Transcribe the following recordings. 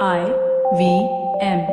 IVM.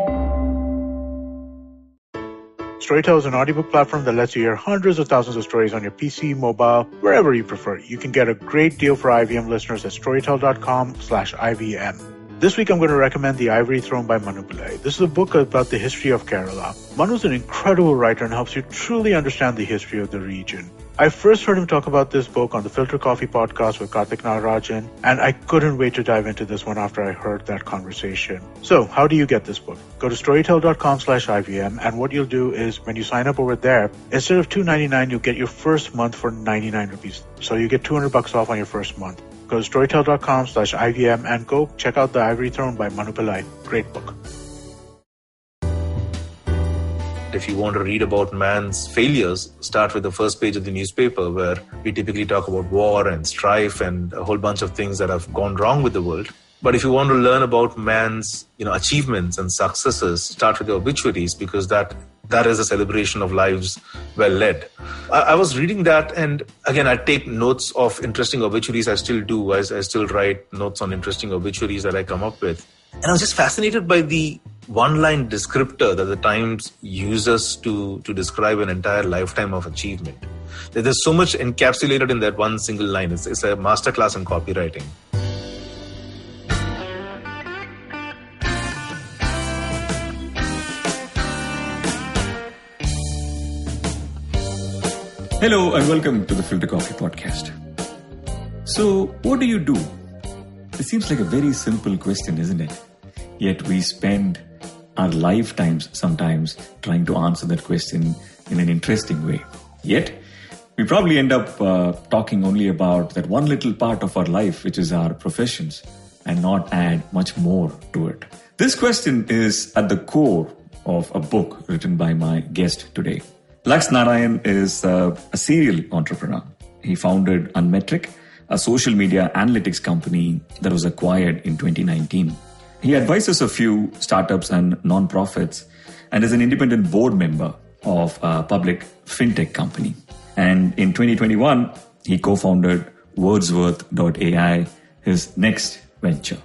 Storytel is an audiobook platform that lets you hear hundreds of thousands of stories on your PC, mobile, wherever you prefer. You can get a great deal for IVM listeners at storytel.com/IVM. This week I'm going to recommend The Ivory Throne by Manu Pillai. This is a book about the history of Kerala. Manu is an incredible writer and helps you truly understand the history of the region. I first heard him talk about this book on the Filter Coffee podcast with Karthik and Lux, and I couldn't wait to dive into this one after I heard that conversation. So, how do you get this book? Go to storytel.com/IVM, and what you'll do is when you sign up over there, instead of $2.99, you'll get your first month for 99 rupees. So you get $200 off on your first month. Go to storytel.com/IVM and go check out The Ivory Throne by Manu Pillai. Great book. If you want to read about man's failures, start with the first page of the newspaper, where we typically talk about war and strife and a whole bunch of things that have gone wrong with the world. But if you want to learn about man's, achievements and successes, start with the obituaries, because that is a celebration of lives well led. I was reading that, and again, I take notes of interesting obituaries. I still do. I still write notes on interesting obituaries that I come up with. And I was just fascinated by the one-line descriptor that the Times uses to describe an entire lifetime of achievement. There's so much encapsulated in that one single line. It's a masterclass in copywriting. Hello and welcome to the Filter Coffee podcast. So, what do you do? It seems like a very simple question, isn't it? Yet we spend our lifetimes sometimes trying to answer that question in an interesting way. Yet, we probably end up talking only about that one little part of our life, which is our professions, and not add much more to it. This question is at the core of a book written by my guest today. Lux Narayan is a serial entrepreneur. He founded Unmetric, a social media analytics company that was acquired in 2019. He advises a few startups and non-profits and is an independent board member of a public fintech company. And in 2021, he co-founded Wordsworth.ai, his next venture.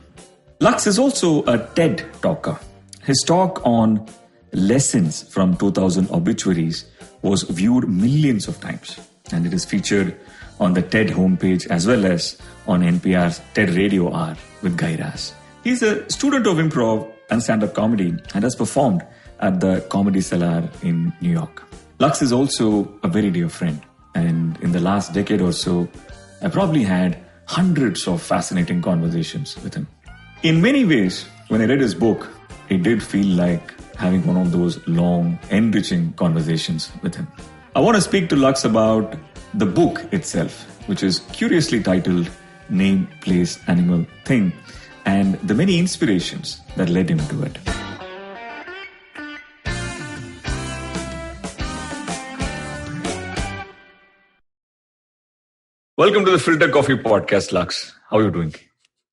Lux is also a TED talker. His talk on lessons from 2000 obituaries was viewed millions of times, and it is featured on the TED homepage as well as on NPR's TED Radio Hour with Guy Raz. He's a student of improv and stand-up comedy and has performed at the Comedy Cellar in New York. Lux is also a very dear friend, and in the last decade or so, I probably had hundreds of fascinating conversations with him. In many ways, when I read his book, it did feel like having one of those long, enriching conversations with him. I want to speak to Lux about the book itself, which is curiously titled Name, Place, Animal, Thing, and the many inspirations that led him to it. Welcome to the Filter Coffee podcast, Lux. How are you doing?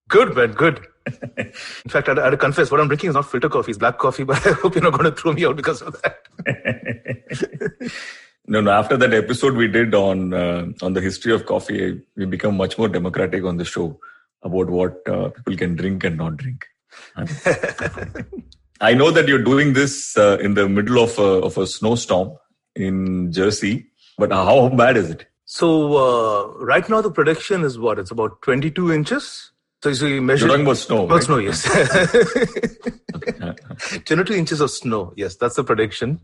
Good, man, good. In fact, I had to confess, what I'm drinking is not filter coffee, it's black coffee, but I hope you're not going to throw me out because of that. No, after that episode we did on the history of coffee, we become much more democratic on the show about what people can drink and not drink. I know that you're doing this in the middle of a snowstorm in Jersey, but how bad is it? So right now the prediction is what? It's about 22 inches. So you measure... You're talking about snow, about right? snow, yes. Okay. 22 inches of snow. Yes, that's the prediction.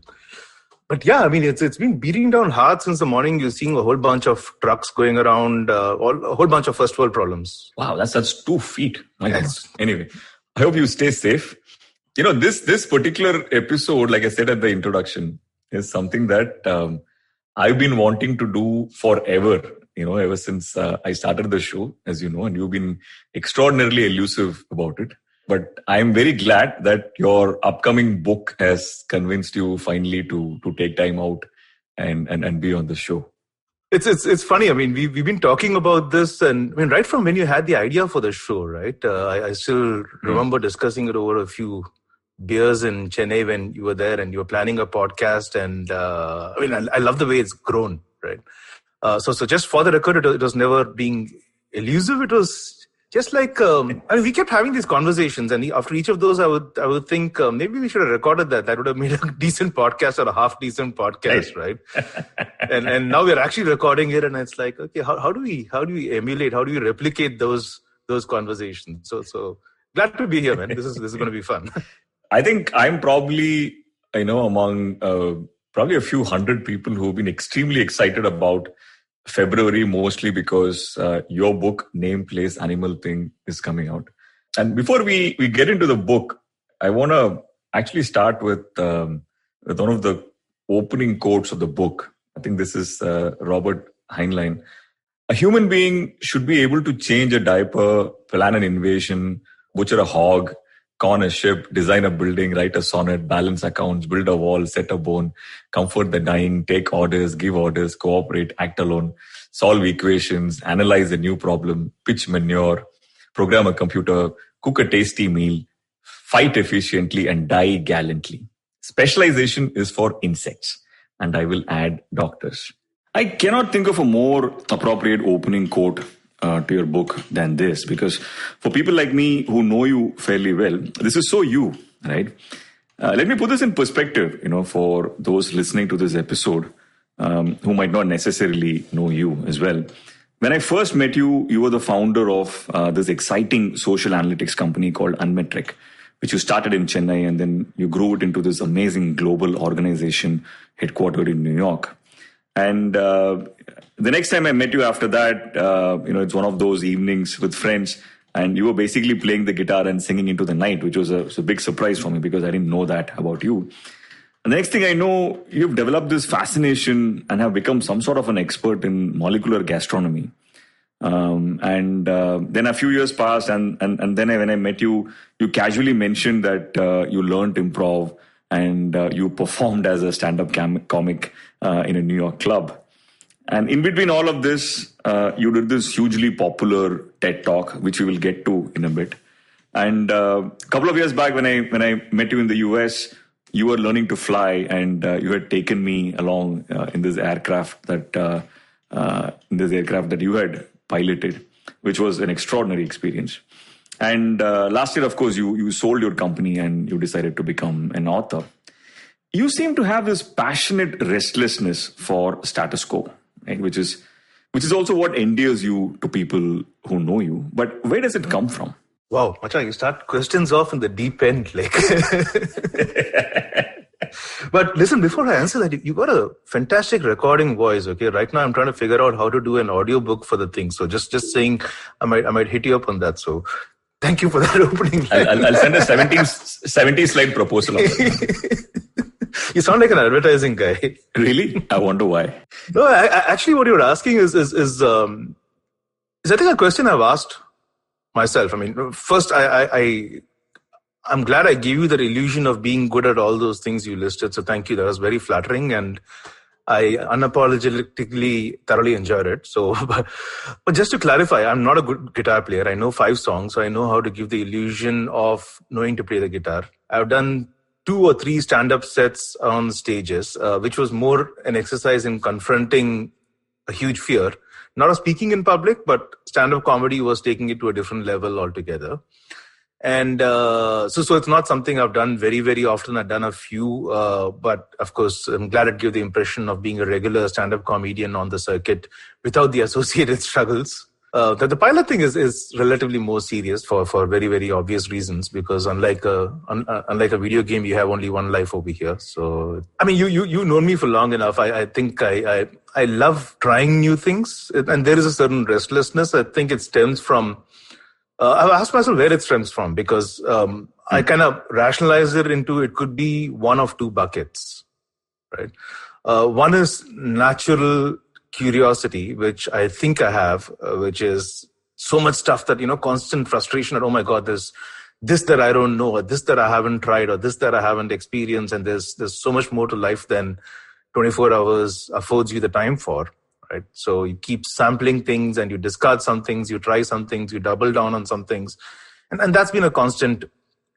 But yeah, I mean, it's been beating down hard since the morning. You're seeing a whole bunch of trucks going around, a whole bunch of first world problems. Wow, that's 2 feet. Yes. Anyway, I hope you stay safe. This particular episode, like I said at the introduction, is something that I've been wanting to do forever. Ever since I started the show, as you know, and you've been extraordinarily elusive about it. But I'm very glad that your upcoming book has convinced you finally to take time out and be on the show. It's funny. I mean, we've been talking about this, and I mean, right from when you had the idea for the show, right? I still remember discussing it over a few beers in Chennai when you were there and you were planning a podcast. And I mean, I love the way it's grown, right? So just for the record, it was never being elusive. It was Just like, we kept having these conversations, and after each of those, I would think maybe we should have recorded that. That would have made a decent podcast or a half decent podcast, right? and now we're actually recording it, and it's like, okay, how do we emulate? How do we replicate those conversations? So glad to be here, man. This is going to be fun. I think I'm probably among probably a few hundred people who've been extremely excited about February, mostly because your book, Name, Place, Animal Thing, is coming out. And before we get into the book, I want to actually start with one of the opening quotes of the book. I think this is Robert Heinlein. A human being should be able to change a diaper, plan an invasion, butcher a hog, con a ship, design a building, write a sonnet, balance accounts, build a wall, set a bone, comfort the dying, take orders, give orders, cooperate, act alone, solve equations, analyze a new problem, pitch manure, program a computer, cook a tasty meal, fight efficiently, and die gallantly. Specialization is for insects, and I will add doctors. I cannot think of a more appropriate opening quote to your book than this, because for people like me who know you fairly well, this is so you, right? Let me put this in perspective, for those listening to this episode who might not necessarily know you as well. When I first met you, you were the founder of this exciting social analytics company called Unmetric, which you started in Chennai, and then you grew it into this amazing global organization headquartered in New York. And the next time I met you after that, it's one of those evenings with friends, and you were basically playing the guitar and singing into the night, which was a big surprise for me because I didn't know that about you. And the next thing I know, you've developed this fascination and have become some sort of an expert in molecular gastronomy. And then a few years passed, and then when I met you, you casually mentioned that you learned improv and you performed as a stand-up comic in a New York club. And in between all of this, you did this hugely popular TED Talk, which we will get to in a bit. And a couple of years back, when I met you in the US, you were learning to fly, and you had taken me along in this aircraft that you had piloted, which was an extraordinary experience. And last year, of course, you sold your company and you decided to become an author. You seem to have this passionate restlessness for status quo, right? Which is also what endears you to people who know you. But where does it come from? Wow, Macha, you start questions off in the deep end, like. But listen, before I answer that, you got a fantastic recording voice. Okay, right now I'm trying to figure out how to do an audiobook for the thing. So just saying, I might hit you up on that. So thank you for that opening. I'll send a 70 slide proposal. You sound like an advertising guy. Really? I wonder why. No, actually, what you're asking is I think a question I've asked myself. I mean, first, I'm glad I gave you the illusion of being good at all those things you listed. So thank you. That was very flattering, and I unapologetically thoroughly enjoyed it. So, but just to clarify, I'm not a good guitar player. I know 5 songs, so I know how to give the illusion of knowing to play the guitar. I've done 2 or 3 stand-up sets on stages, which was more an exercise in confronting a huge fear. Not of speaking in public, but stand-up comedy was taking it to a different level altogether. And so it's not something I've done very, very often. I've done a few, but of course, I'm glad it gave the impression of being a regular stand-up comedian on the circuit without the associated struggles. The pilot thing is relatively more serious for very, very obvious reasons, because unlike a video game, you have only one life over here. So, I mean, you known me for long enough. I think I love trying new things, and there is a certain restlessness. I think it stems from, I've asked myself where it stems from, because I kind of rationalize it could be one of 2 buckets, right? One is natural curiosity, which I think I have, which is so much stuff that, constant frustration that, oh my God, there's this that I don't know, or this that I haven't tried, or this that I haven't experienced. And there's so much more to life than 24 hours affords you the time for, right? So you keep sampling things and you discard some things, you try some things, you double down on some things. And that's been a constant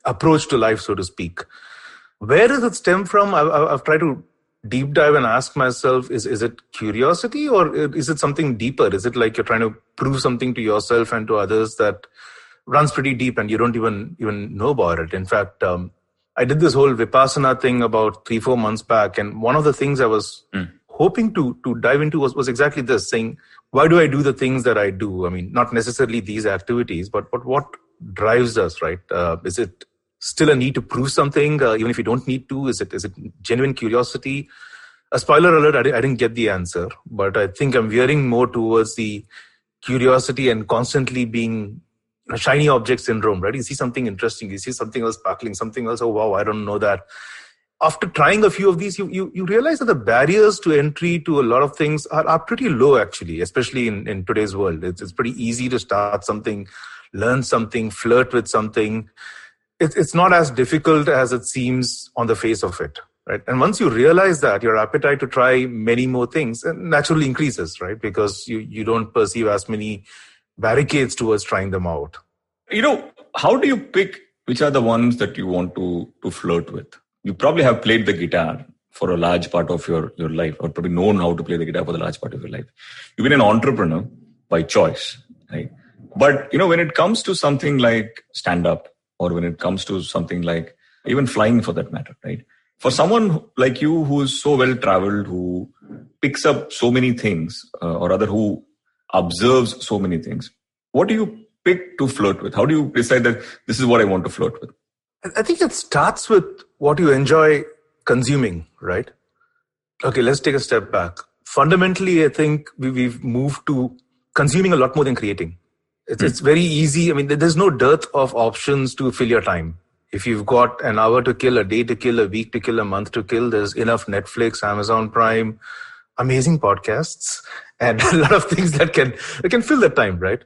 approach to life, so to speak. Where does it stem from? I've tried to deep dive and ask myself, is it curiosity or is it something deeper? Is it like you're trying to prove something to yourself and to others that runs pretty deep and you don't even know about it? In fact, I did this whole Vipassana thing about 3-4 months back. And one of the things I was hoping to dive into was exactly this, saying, why do I do the things that I do? I mean, not necessarily these activities, but what drives us, right? Is it still a need to prove something, even if you don't need to? Is it genuine curiosity? A spoiler alert, I didn't get the answer, but I think I'm veering more towards the curiosity and constantly being shiny object syndrome, right? You see something interesting, you see something else sparkling, something else, oh wow, I don't know that. After trying a few of these, you realize that the barriers to entry to a lot of things are pretty low, actually, especially in today's world. It's pretty easy to start something, learn something, flirt with something. It's not as difficult as it seems on the face of it, right? And once you realize that, your appetite to try many more things naturally increases, right? Because you don't perceive as many barricades towards trying them out. How do you pick which are the ones that you want to flirt with? You probably have played the guitar for a large part of your life, or probably known how to play the guitar for the large part of your life. You've been an entrepreneur by choice, right? But, when it comes to something like stand-up, or when it comes to something like even flying for that matter, right? For someone like you who is so well-traveled, who picks up so many things, or rather who observes so many things, what do you pick to flirt with? How do you decide that this is what I want to flirt with? I think it starts with what you enjoy consuming, right? Okay, let's take a step back. Fundamentally, I think we've moved to consuming a lot more than creating. It's very easy. I mean, there's no dearth of options to fill your time. If you've got an hour to kill, a day to kill, a week to kill, a month to kill, there's enough Netflix, Amazon Prime, amazing podcasts, and a lot of things that can fill that time, right?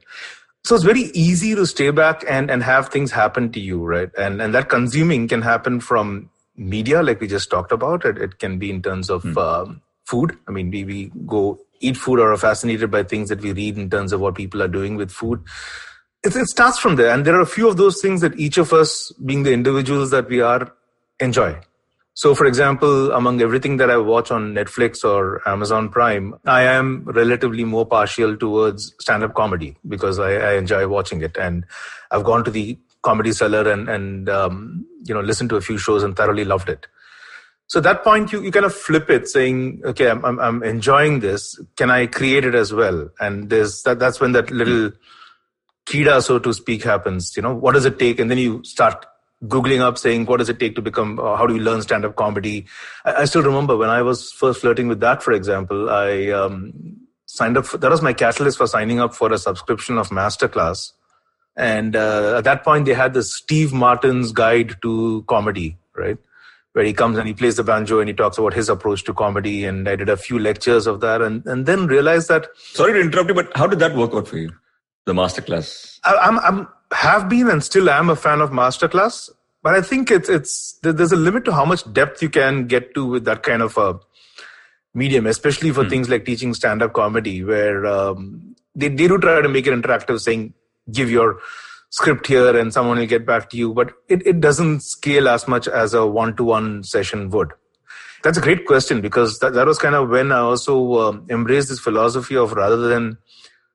So it's very easy to stay back and have things happen to you, right? And that consuming can happen from media, like we just talked about. It can be in terms of food. I mean, we go eat food or are fascinated by things that we read in terms of what people are doing with food. It starts from there. And there are a few of those things that each of us, being the individuals that we are, enjoy. So, for example, among everything that I watch on Netflix or Amazon Prime, I am relatively more partial towards stand-up comedy because I enjoy watching it. And I've gone to the Comedy Cellar and listened to a few shows and thoroughly loved it. So at that point, you kind of flip it, saying, okay, I'm enjoying this. Can I create it as well? And that's when that little kida, so to speak, happens. What does it take? And then you start Googling up, saying, what does it take to become, how do you learn stand-up comedy? I still remember when I was first flirting with that, for example, I signed up, that was my catalyst for signing up for a subscription of Masterclass. And at that point, they had this Steve Martin's guide to comedy, right? Where he comes and he plays the banjo and he talks about his approach to comedy. And I did a few lectures of that and then realized that... Sorry to interrupt you, but how did that work out for you, the Masterclass? I'm have been and still am a fan of Masterclass, but I think there's a limit to how much depth you can get to with that kind of a medium, especially for things like teaching stand-up comedy, where they do try to make it interactive, saying, give your script here and someone will get back to you, but it doesn't scale as much as a one-to-one session would. That's a great question, because that was kind of when I also embraced this philosophy of, rather than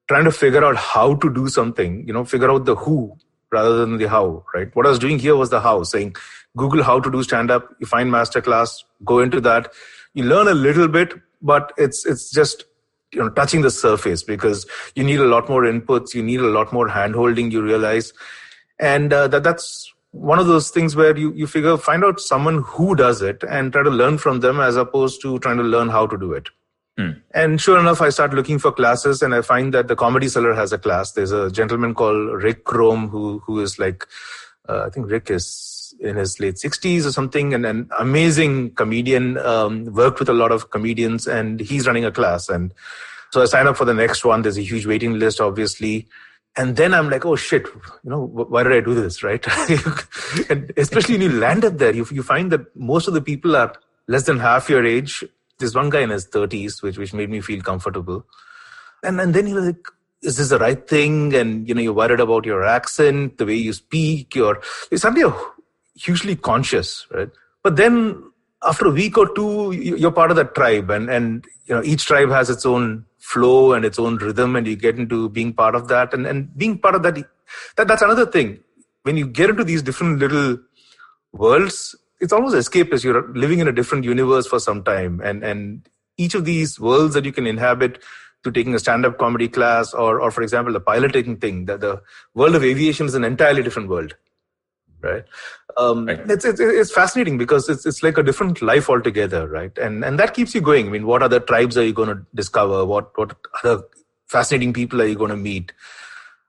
trying to figure out how to do something, figure out the who rather than the how, right? What I was doing here was the how, saying, Google how to do stand-up, you find Masterclass, go into that, you learn a little bit, but it's just touching the surface, because you need a lot more inputs, you need a lot more hand-holding, you realize. And that's one of those things where you find out someone who does it and try to learn from them, as opposed to trying to learn how to do it. And sure enough, I start looking for classes, and I find that the Comedy Cellar has a class. There's a gentleman called Rick Rome who is like, I think Rick is in his late 60s or something, and an amazing comedian, worked with a lot of comedians, and he's running a class. And so I sign up for the next one. There's a huge waiting list, obviously. And then I'm like, oh shit, why did I do this, right? And especially when you land up there, you find that most of the people are less than half your age. There's one guy in his 30s, which made me feel comfortable. And then you're like, is this the right thing? And, you're worried about your accent, the way you speak, you're suddenly hugely conscious, right? But then after a week or two, you're part of that tribe, and each tribe has its own flow and its own rhythm, and you get into being part of that, and being part of that's another thing. When you get into these different little worlds, it's almost escapist. You're living in a different universe for some time, and each of these worlds that you can inhabit through taking a stand-up comedy class, or for example, the piloting thing, that the world of aviation is an entirely different world. Right. Right. It's fascinating because it's like a different life altogether, right? And that keeps you going. I mean, what other tribes are you going to discover? What other fascinating people are you going to meet?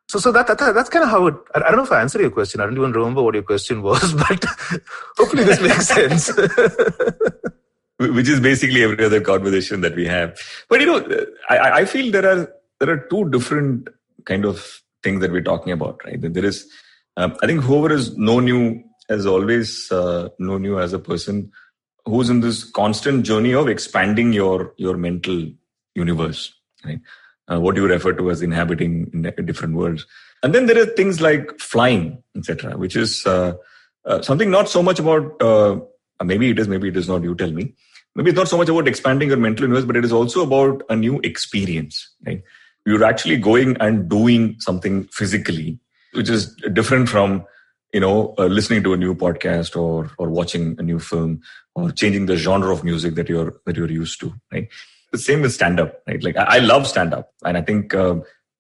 So that's kind of how it. I don't know if I answered your question. I don't even remember what your question was, but hopefully this makes sense. Which is basically every other conversation that we have. But I feel there are two different kind of things that we're talking about, right? There is. I think whoever has known you has always known you as a person who's in this constant journey of expanding your mental universe, right? What you refer to as inhabiting different worlds. And then there are things like flying, etc., which is something not so much about, maybe it is not, you tell me. Maybe it's not so much about expanding your mental universe, but it is also about a new experience, right? You're actually going and doing something physically, which is different from, listening to a new podcast or watching a new film or changing the genre of music that you're used to, right? The same with stand-up, right? Like I love stand-up, and I think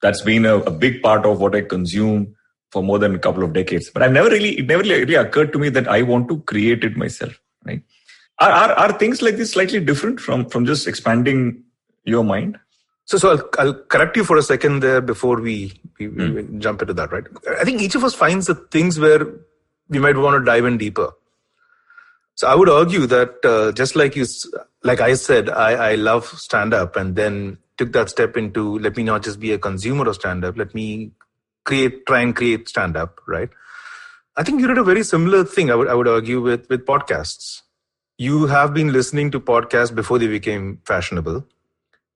that's been a big part of what I consume for more than a couple of decades. But it never really occurred to me that I want to create it myself, right? Are things like this slightly different from just expanding your mind? So I'll correct you for a second there before we jump into that, right? I think each of us finds the things where we might want to dive in deeper. So I would argue that just like I said, I love stand-up, and then took that step into, let me not just be a consumer of stand-up, let me try and create stand-up, right? I think you did a very similar thing, I would argue, with podcasts. You have been listening to podcasts before they became fashionable.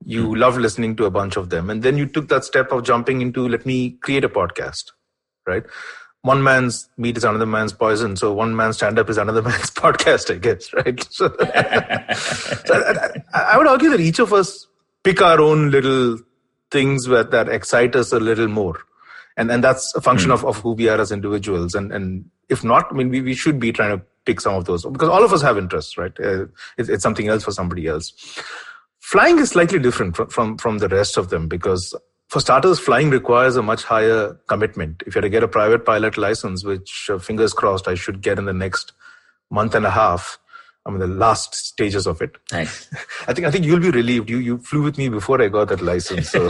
You loved listening to a bunch of them. And then you took that step of jumping into, let me create a podcast, right? One man's meat is another man's poison. So one man's stand-up is another man's podcast, I guess, right? So I would argue that each of us pick our own little things that excite us a little more. And that's a function of who we are as individuals. And if not, I mean, we should be trying to pick some of those, because all of us have interests, right? It's something else for somebody else. Flying is slightly different from the rest of them, because for starters, flying requires a much higher commitment. If you had to get a private pilot license, which fingers crossed I should get in the next month and a half, I mean the last stages of it. Nice. I think you'll be relieved. You flew with me before I got that license, so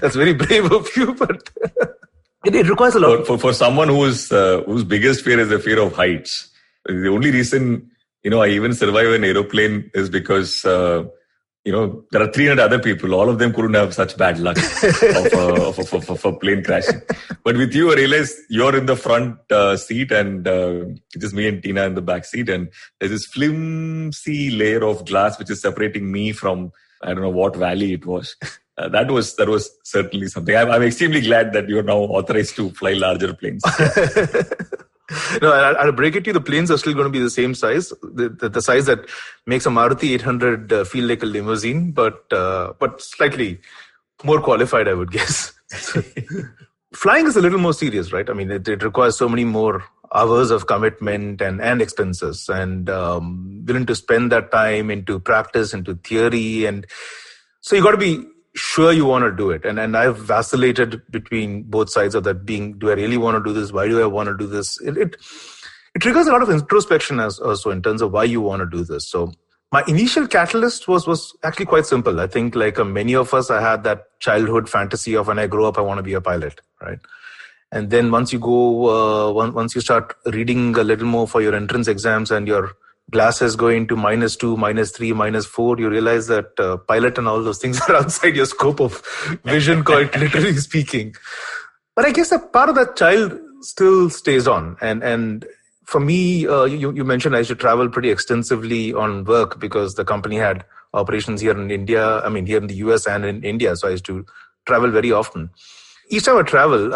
that's very brave of you. But it requires a lot. For someone whose biggest fear is the fear of heights, the only reason I even survive an aeroplane is because, there are 300 other people. All of them couldn't have such bad luck of a plane crashing. But with you, I realize you're in the front seat, and it's just me and Tina in the back seat. And there's this flimsy layer of glass which is separating me from, I don't know what valley it was. That was certainly something. I'm extremely glad that you're now authorized to fly larger planes. No, I'll break it to you. The planes are still going to be the same size, the size that makes a Maruti 800 feel like a limousine, but slightly more qualified, I would guess. Flying is a little more serious, right? I mean, it requires so many more hours of commitment and expenses, and willing to spend that time into practice, into theory, and so you got to be sure you want to do it. And I've vacillated between both sides of that, being, do I really want to do this? Why do I want to do this? It triggers a lot of introspection also in terms of why you want to do this. So my initial catalyst was actually quite simple. I think like many of us, I had that childhood fantasy of when I grow up, I want to be a pilot, right? And then once you once you start reading a little more for your entrance exams and your glasses go into -2, -3, -4, you realize that pilot and all those things are outside your scope of vision, quite literally speaking. But I guess that part of that child still stays on. And for me, you mentioned I used to travel pretty extensively on work because the company had operations here in India, here in the US and in India. So I used to travel very often. each time I travel,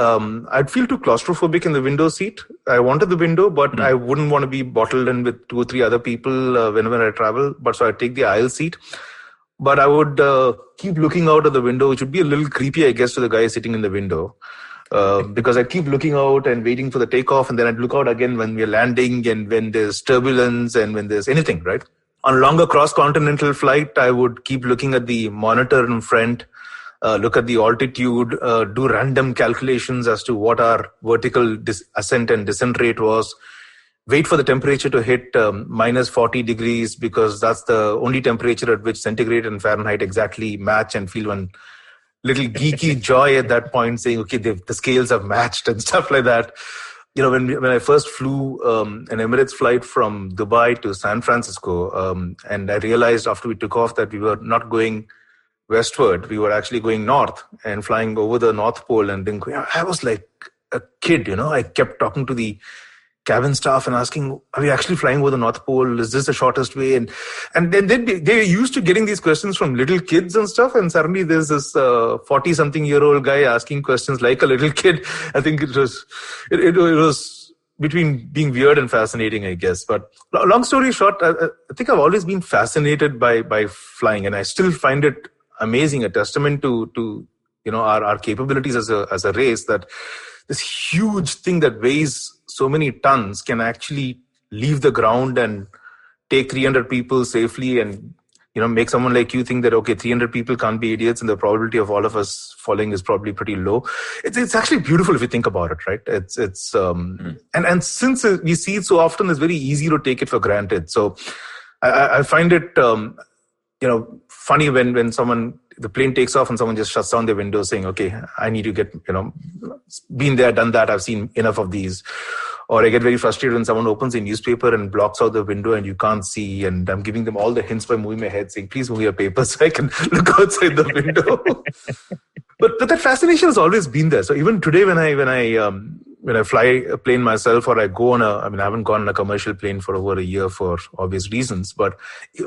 I'd feel too claustrophobic in the window seat. I wanted the window, but I wouldn't want to be bottled in with 2 or 3 other people whenever I travel. But so I'd take the aisle seat. But I would keep looking out of the window, which would be a little creepy, I guess, to the guy sitting in the window. Because I'd keep looking out and waiting for the takeoff, and then I'd look out again when we're landing and when there's turbulence and when there's anything, right? On a longer cross-continental flight, I would keep looking at the monitor in front, look at the altitude, do random calculations as to what our vertical ascent and descent rate was, wait for the temperature to hit minus 40 degrees, because that's the only temperature at which centigrade and Fahrenheit exactly match, and feel one little geeky joy at that point, saying, okay, the scales have matched and stuff like that. You know, when I first flew an Emirates flight from Dubai to San Francisco, and I realized after we took off that we were not going westward, we were actually going north and flying over the North Pole. And then I was like a kid, you know. I kept talking to the cabin staff and asking, are we actually flying over the North Pole? Is this the shortest way? And then they're used to getting these questions from little kids and stuff. And suddenly there's this 40-something-year-old guy asking questions like a little kid. I think it was between being weird and fascinating, I guess. But long story short, I think I've always been fascinated by flying, and I still find it amazing, a testament to you know, our capabilities as a race, that this huge thing that weighs so many tons can actually leave the ground and take 300 people safely, and, you know, make someone like you think that, okay, 300 people can't be idiots and the probability of all of us falling is probably pretty low. It's actually beautiful if you think about it, right? And since we see it so often, it's very easy to take it for granted. So I find it, you know, funny when the plane takes off and someone just shuts down their window saying, okay, I need to get, you know, been there, done that, I've seen enough of these. Or I get very frustrated when someone opens a newspaper and blocks out the window and you can't see, and I'm giving them all the hints by moving my head saying, please move your paper so I can look outside the window. But that fascination has always been there. So even today when I fly a plane myself, or I go on I haven't gone on a commercial plane for over a year for obvious reasons, but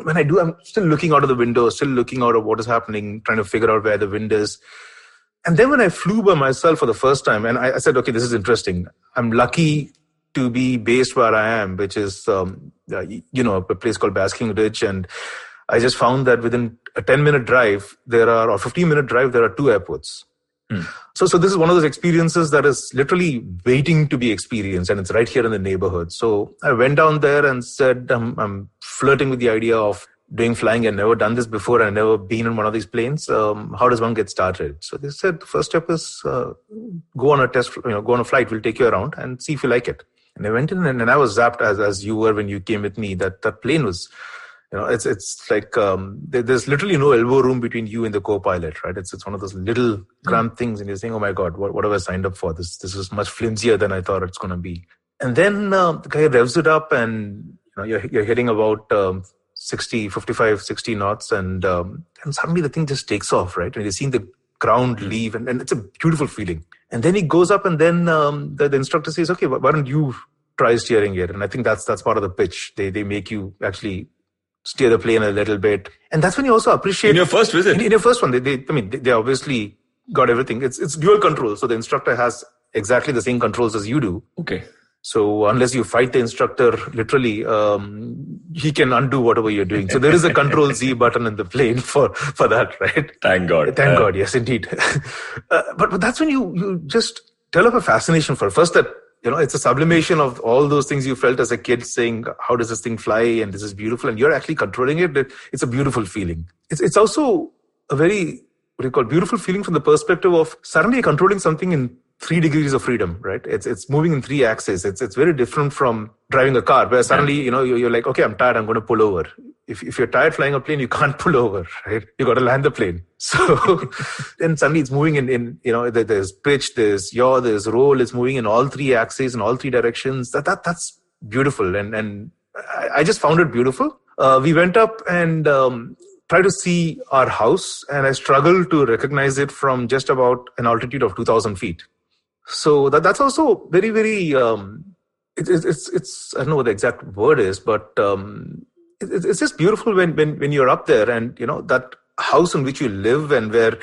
when I do, I'm still looking out of the window, still looking out of what is happening, trying to figure out where the wind is. And then when I flew by myself for the first time, and I said, okay, this is interesting. I'm lucky to be based where I am, which is, you know, a place called Basking Ridge. And I just found that within a 10-minute drive, or 15-minute drive, there are 2 airports. So this is one of those experiences that is literally waiting to be experienced, and it's right here in the neighborhood. So I went down there and said, I'm flirting with the idea of doing flying. I've never done this before. I've never been in one of these planes. How does one get started? So they said, the first step is go on a flight. We'll take you around and see if you like it. And I went in, and I was zapped as you were when you came with me, that plane was, you know, it's like there's literally no elbow room between you and the co-pilot, right? It's one of those little cramped things, and you're saying, oh my God, what have I signed up for? This is much flimsier than I thought it's going to be. And then the guy revs it up, and you know, you're hitting about 55, 60 knots, and suddenly the thing just takes off, right? And you're seeing the ground leave, and it's a beautiful feeling. And then he goes up, and then the instructor says, okay, why don't you try steering it? And I think that's part of the pitch. They make you actually steer the plane a little bit. And that's when you also appreciate... In your first visit? In your first one, they obviously got everything. It's dual control. So the instructor has exactly the same controls as you do. Okay. So unless you fight the instructor, literally, he can undo whatever you're doing. So there is a Control Z button in the plane for that, right? Thank God. Thank God, yes, indeed. But that's when you just develop a fascination for it. First that, you know, it's a sublimation of all those things you felt as a kid, saying, how does this thing fly? And this is beautiful. And you're actually controlling it. It's a beautiful feeling. It's also a very, beautiful feeling from the perspective of suddenly controlling something in 3 degrees of freedom, right? It's moving in 3 axes. It's very different from driving a car, where suddenly, you know, you're like, okay, I'm tired, I'm going to pull over. If you're tired flying a plane, you can't pull over, right? You got to land the plane. So then suddenly it's moving in, you know, there's pitch, there's yaw, there's roll. It's moving in all 3 axes in all 3 directions. That's beautiful. And I just found it beautiful. We went up and tried to see our house, and I struggled to recognize it from just about an altitude of 2,000 feet. So that's also very, very, it's I don't know what the exact word is, but it's just beautiful when you're up there, and, you know, that house in which you live, and where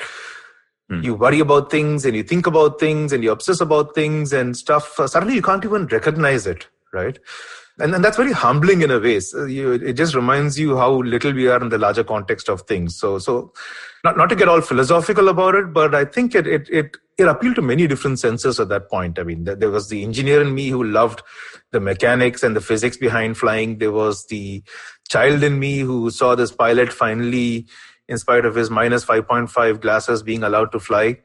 You worry about things and you think about things and you obsess about things and stuff. Suddenly you can't even recognize it, right? And that's very humbling in a way. So it just reminds you how little we are in the larger context of things. So not to get all philosophical about it, but I think it appealed to many different senses at that point. I mean, there was the engineer in me who loved the mechanics and the physics behind flying. There was the child in me who saw this pilot finally, in spite of his minus 5.5 glasses, being allowed to fly.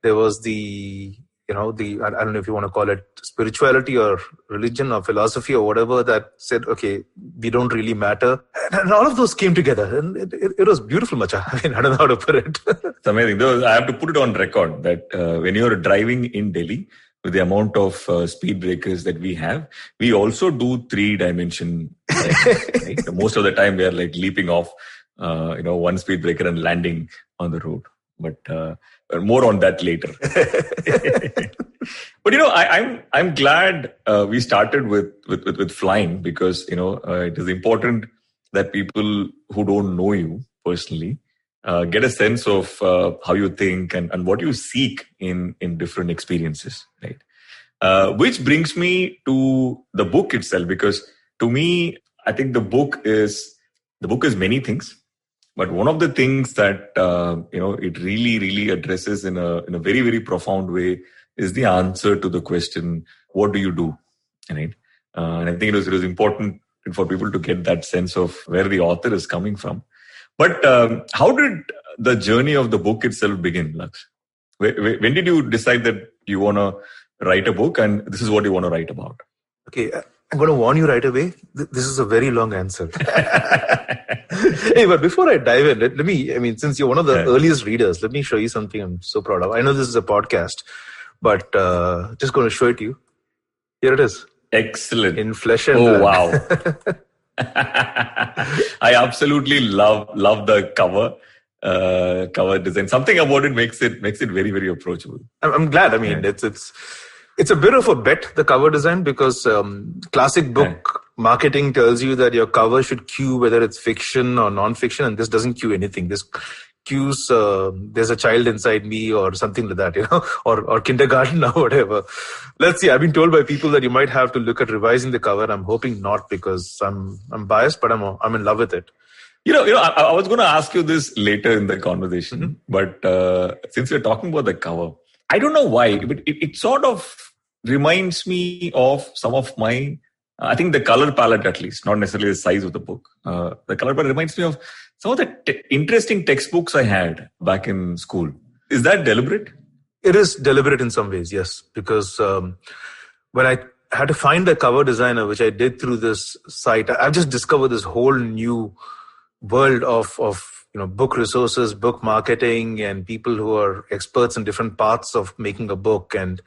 There was the I don't know if you want to call it spirituality or religion or philosophy or whatever that said, okay, we don't really matter. And all of those came together and it was beautiful, Macha. I mean, I don't know how to put it. It's amazing. Though I have to put it on record that when you're driving in Delhi, with the amount of speed breakers that we have, we also do 3-dimension. Right? Most of the time we are like leaping off, one speed breaker and landing on the road. But more on that later. But I'm glad we started with flying because it is important that people who don't know you personally get a sense of how you think and what you seek in different experiences, right? Which brings me to the book itself, because to me, I think the book is many things. But one of the things that it really, really addresses in a very, very profound way is the answer to the question, what do you do? Right? And I think it was important for people to get that sense of where the author is coming from. But how did the journey of the book itself begin, Lux? When did you decide that you want to write a book and this is what you want to write about? Okay, I'm going to warn you right away. This is a very long answer. Hey, but before I dive in, let me, since you're one of the earliest readers, let me show you something I'm so proud of. I know this is a podcast, but just going to show it to you. Here it is. Excellent. In flesh and blood. Wow. I absolutely love the cover design. Something about it makes it very, very approachable. I'm glad. I mean, it's a bit of a bet, the cover design, because classic book marketing tells you that your cover should cue whether it's fiction or non-fiction, and this doesn't cue anything. This cues there's a child inside me or something like that, or kindergarten or whatever. Let's see. I've been told by people that you might have to look at revising the cover. I'm hoping not, because I'm biased, but I'm in love with it. I was going to ask you this later in the conversation, but since we're talking about the cover, I don't know why, but it sort of reminds me of some of my, I think the color palette at least, not necessarily the size of the book. The color palette reminds me of some of the interesting textbooks I had back in school. Is that deliberate? It is deliberate in some ways, yes. Because when I had to find a cover designer, which I did through this site, I've just discovered this whole new world of book resources, book marketing, and people who are experts in different parts of making a book. And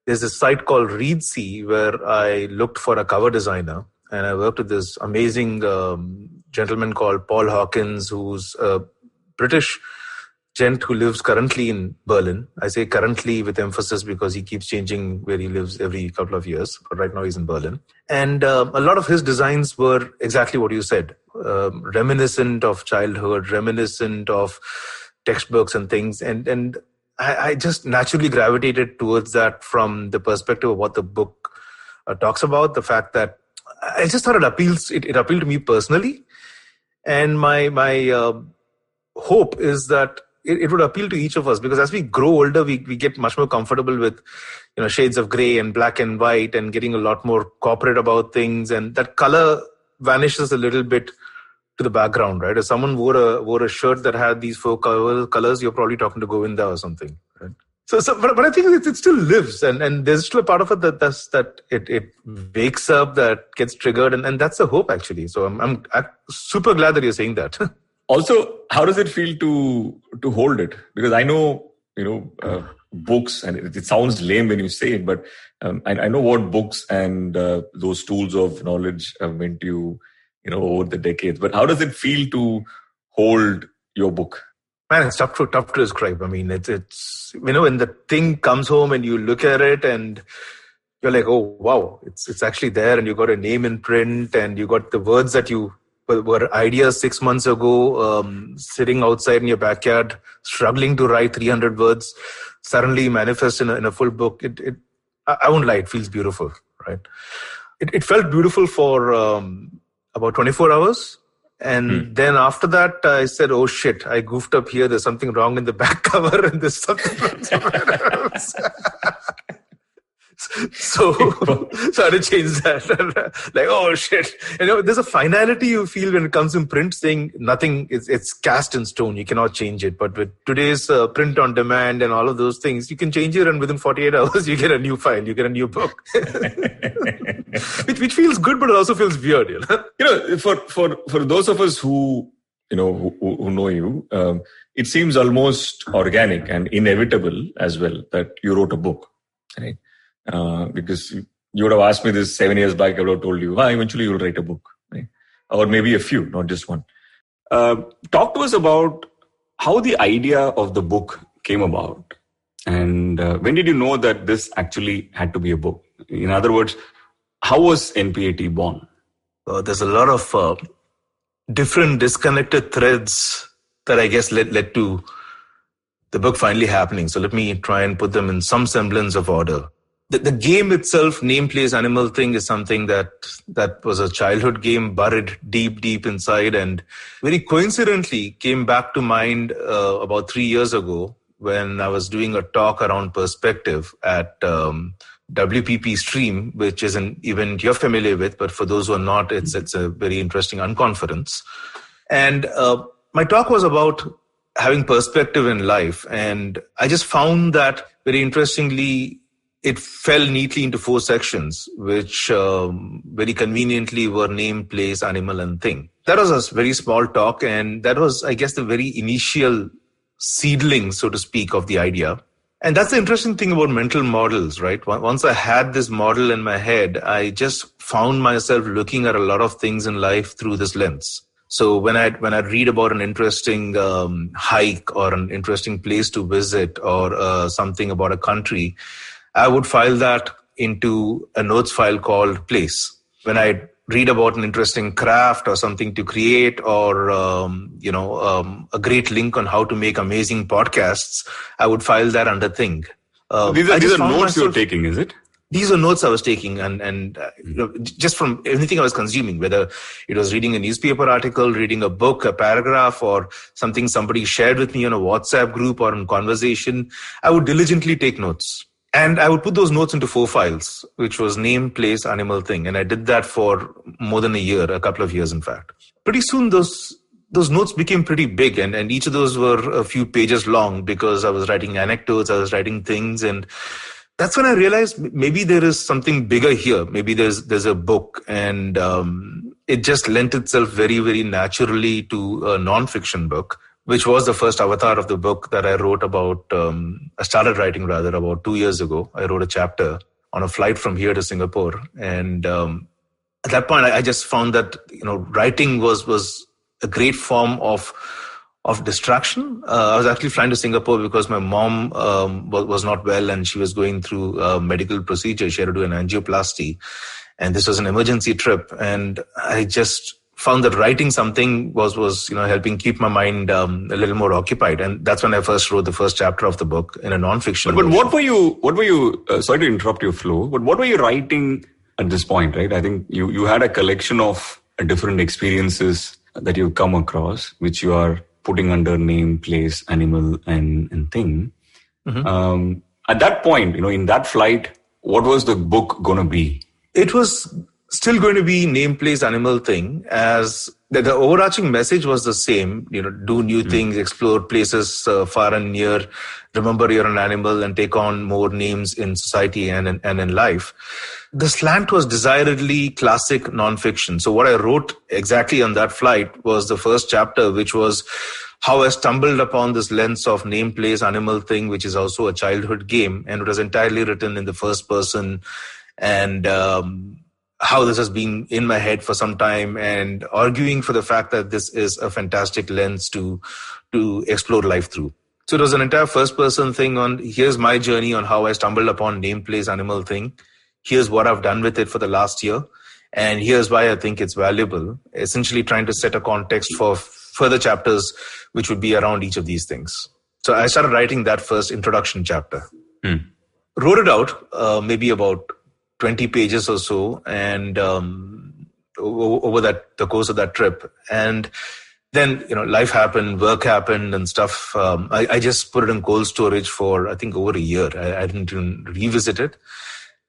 there's a site called Readsy where I looked for a cover designer, and I worked with this amazing gentleman called Paul Hawkins, who's a British gent who lives currently in Berlin. I say currently with emphasis because he keeps changing where he lives every couple of years, but right now he's in Berlin. And a lot of his designs were exactly what you said, reminiscent of childhood, reminiscent of textbooks and things. And I just naturally gravitated towards that from the perspective of what the book talks about, the fact that I just thought it appealed to me personally. And my hope is that it would appeal to each of us, because as we grow older, we get much more comfortable with shades of gray and black and white and getting a lot more corporate about things, and that color vanishes a little bit to the background, right? If someone wore a shirt that had these 4 colors, you're probably talking to Govinda or something, right? But I think it still lives, and there's still a part of it that it wakes up, that gets triggered, and that's the hope actually. So I'm super glad that you're saying that. Also, how does it feel to hold it? Because I know, books, and it sounds lame when you say it, but I know what books and those tools of knowledge have meant to you, over the decades. But how does it feel to hold your book? Man, it's tough to describe. I mean, it's when the thing comes home and you look at it and you're like, oh, wow, it's actually there, and you got a name in print, and you got the words that you were ideas 6 months ago, sitting outside in your backyard, struggling to write 300 words, suddenly manifest in a full book. I won't lie, it feels beautiful, right? It felt beautiful for about 24 hours. And then after that, I said, oh shit, I goofed up here. There's something wrong in the back cover and there's something wrong somewhere else. So I had to change that. Like, oh shit. There's a finality you feel when it comes in print, saying nothing, it's cast in stone. You cannot change it. But with today's print on demand and all of those things, you can change it, and within 48 hours, you get a new file, you get a new book. which feels good, but it also feels weird. For those of us who know you, it seems almost organic and inevitable as well that you wrote a book, right? Because you would have asked me this 7 years back, I would have told you, eventually you'll write a book, right? Or maybe a few, not just one. Talk to us about how the idea of the book came about. And when did you know that this actually had to be a book? In other words, how was NPAT born? There's a lot of different disconnected threads that I guess led to the book finally happening. So let me try and put them in some semblance of order. The game itself, name, place, animal thing, is something that was a childhood game buried deep inside, and very coincidentally came back to mind about 3 years ago when I was doing a talk around perspective at WPP Stream, which is an event you're familiar with, but for those who are not, it's a very interesting unconference. And my talk was about having perspective in life, and I just found that very interestingly, it fell neatly into 4 sections, which very conveniently were name, place, animal, and thing. That was a very small talk, and that was, I guess, the very initial seedling, so to speak, of the idea. And that's the interesting thing about mental models, right? Once I had this model in my head, I just found myself looking at a lot of things in life through this lens. So when I read about an interesting hike or an interesting place to visit or something about a country, I would file that into a notes file called place. When I read about an interesting craft or something to create or, a great link on how to make amazing podcasts, I would file that under thing. These are notes you're taking, is it? These are notes I was taking and just from anything I was consuming, whether it was reading a newspaper article, reading a book, a paragraph, or something somebody shared with me on a WhatsApp group or in conversation, I would diligently take notes. And I would put those notes into 4 files, which was name, place, animal, thing. And I did that for more than a couple of years, in fact. Pretty soon, those notes became pretty big. And each of those were a few pages long because I was writing anecdotes, I was writing things. And that's when I realized maybe there is something bigger here. Maybe there's a book. And it just lent itself very, very naturally to a nonfiction book, which was the first avatar of the book that I wrote I started writing about 2 years ago. I wrote a chapter on a flight from here to Singapore. And at that point, I just found that, writing was a great form of distraction. I was actually flying to Singapore because my mom was not well and she was going through a medical procedure. She had to do an angioplasty. And this was an emergency trip. And I just found that writing something was helping keep my mind a little more occupied, and that's when I first wrote the first chapter of the book in a nonfiction. But what were you? Sorry to interrupt your flow, but what were you writing at this point? Right, I think you had a collection of different experiences that you've come across, which you are putting under name, place, animal, and thing. Mm-hmm. At that point, in that flight, what was the book going to be? It was still going to be name, place, animal, thing, as the overarching message was the same, do new things, explore places far and near, remember you're an animal and take on more names in society and in life. The slant was desiredly classic nonfiction. So what I wrote exactly on that flight was the first chapter, which was how I stumbled upon this lens of name, place, animal, thing, which is also a childhood game. And it was entirely written in the first person. And how this has been in my head for some time, and arguing for the fact that this is a fantastic lens to explore life through. So it was an entire first person thing on here's my journey on how I stumbled upon name, place, animal, thing. Here's what I've done with it for the last year. And here's why I think it's valuable, essentially trying to set a context for further chapters, which would be around each of these things. So I started writing that first introduction chapter. Wrote it out, maybe about 20 pages or so, and over the course of that trip. And then, life happened, work happened and stuff. I just put it in cold storage for, I think, over a year. I didn't even revisit it.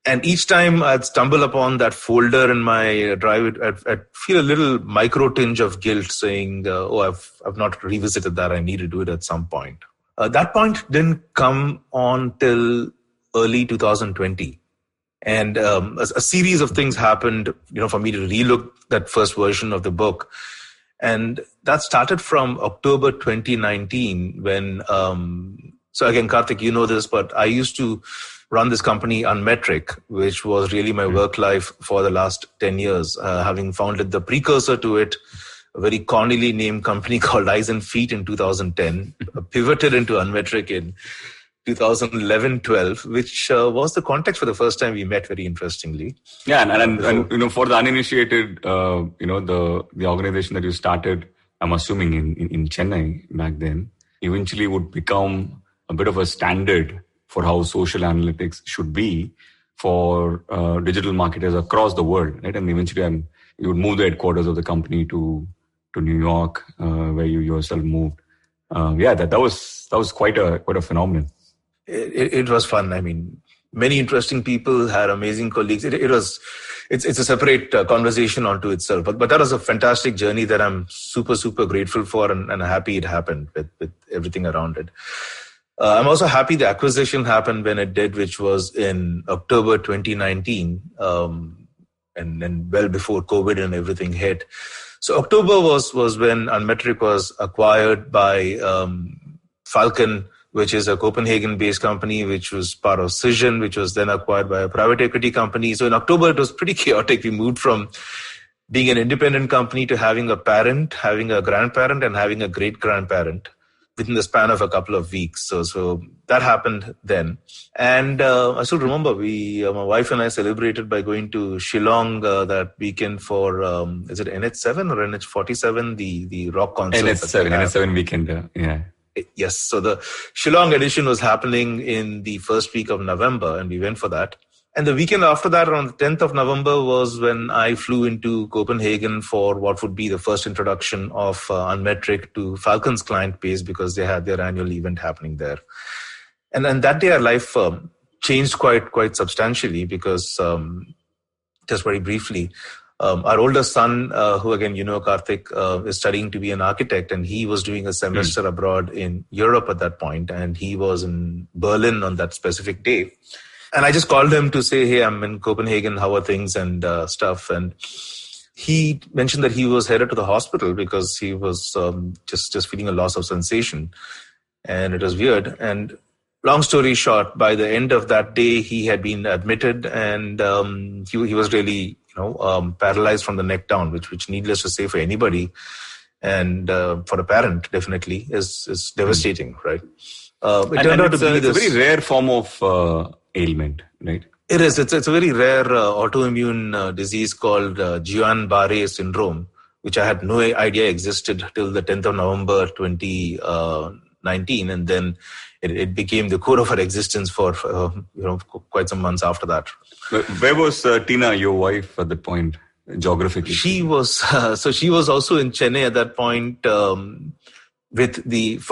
And each time I'd stumble upon that folder in my drive, I'd feel a little micro tinge of guilt saying, I've not revisited that. I need to do it at some point. That point didn't come on till early 2020. And a series of things happened, for me to relook that first version of the book. And that started from October 2019 when, so again, Karthik, you know this, but I used to run this company Unmetric, which was really my work life for the last 10 years, having founded the precursor to it, a very cornily named company called Eyes and Feet in 2010, pivoted into Unmetric in 2011-12, which was the context for the first time we met, very interestingly. Yeah, and for the uninitiated, the organization that you started, I'm assuming in Chennai back then, eventually would become a bit of a standard for how social analytics should be for digital marketers across the world, right? And eventually you would move the headquarters of the company to New York, where you yourself moved. That was quite a phenomenon. It was fun. I mean, many interesting people, had amazing colleagues. It's a separate conversation onto itself. But that was a fantastic journey that I'm super, super grateful for and happy it happened with everything around it. I'm also happy the acquisition happened when it did, which was in October 2019, and then well before COVID and everything hit. So October was when Unmetric was acquired by Falcon, which is a Copenhagen-based company, which was part of Cision, which was then acquired by a private equity company. So in October, it was pretty chaotic. We moved from being an independent company to having a parent, having a grandparent, and having a great-grandparent within the span of a couple of weeks. So that happened then. And I still remember my wife and I celebrated by going to Shillong that weekend for, is it NH7 or NH47, the rock concert? NH7 weekend, yeah. Yes. So the Shillong edition was happening in the first week of November, and we went for that. And the weekend after that, around the 10th of November, was when I flew into Copenhagen for what would be the first introduction of Unmetric to Falcon's client base, because they had their annual event happening there. And then that day, our life changed quite substantially, because just very briefly, our oldest son, who again, Karthik, is studying to be an architect, and he was doing a semester abroad in Europe at that point, and he was in Berlin on that specific day. And I just called him to say, hey, I'm in Copenhagen, how are things and stuff. And he mentioned that he was headed to the hospital because he was just feeling a loss of sensation. And it was weird. And long story short, by the end of that day, he had been admitted, and he was really paralyzed from the neck down, which needless to say for anybody, and for a parent definitely is devastating, right? It turned out to be a very rare form of ailment, right? It is. It's a very rare autoimmune disease called Guillain-Barré syndrome, which I had no idea existed till the 10th of November 2019, and then it became the core of our existence for quite some months after that. Where was Tina, your wife, at that point, geographically? She was she was also in Chennai at that point for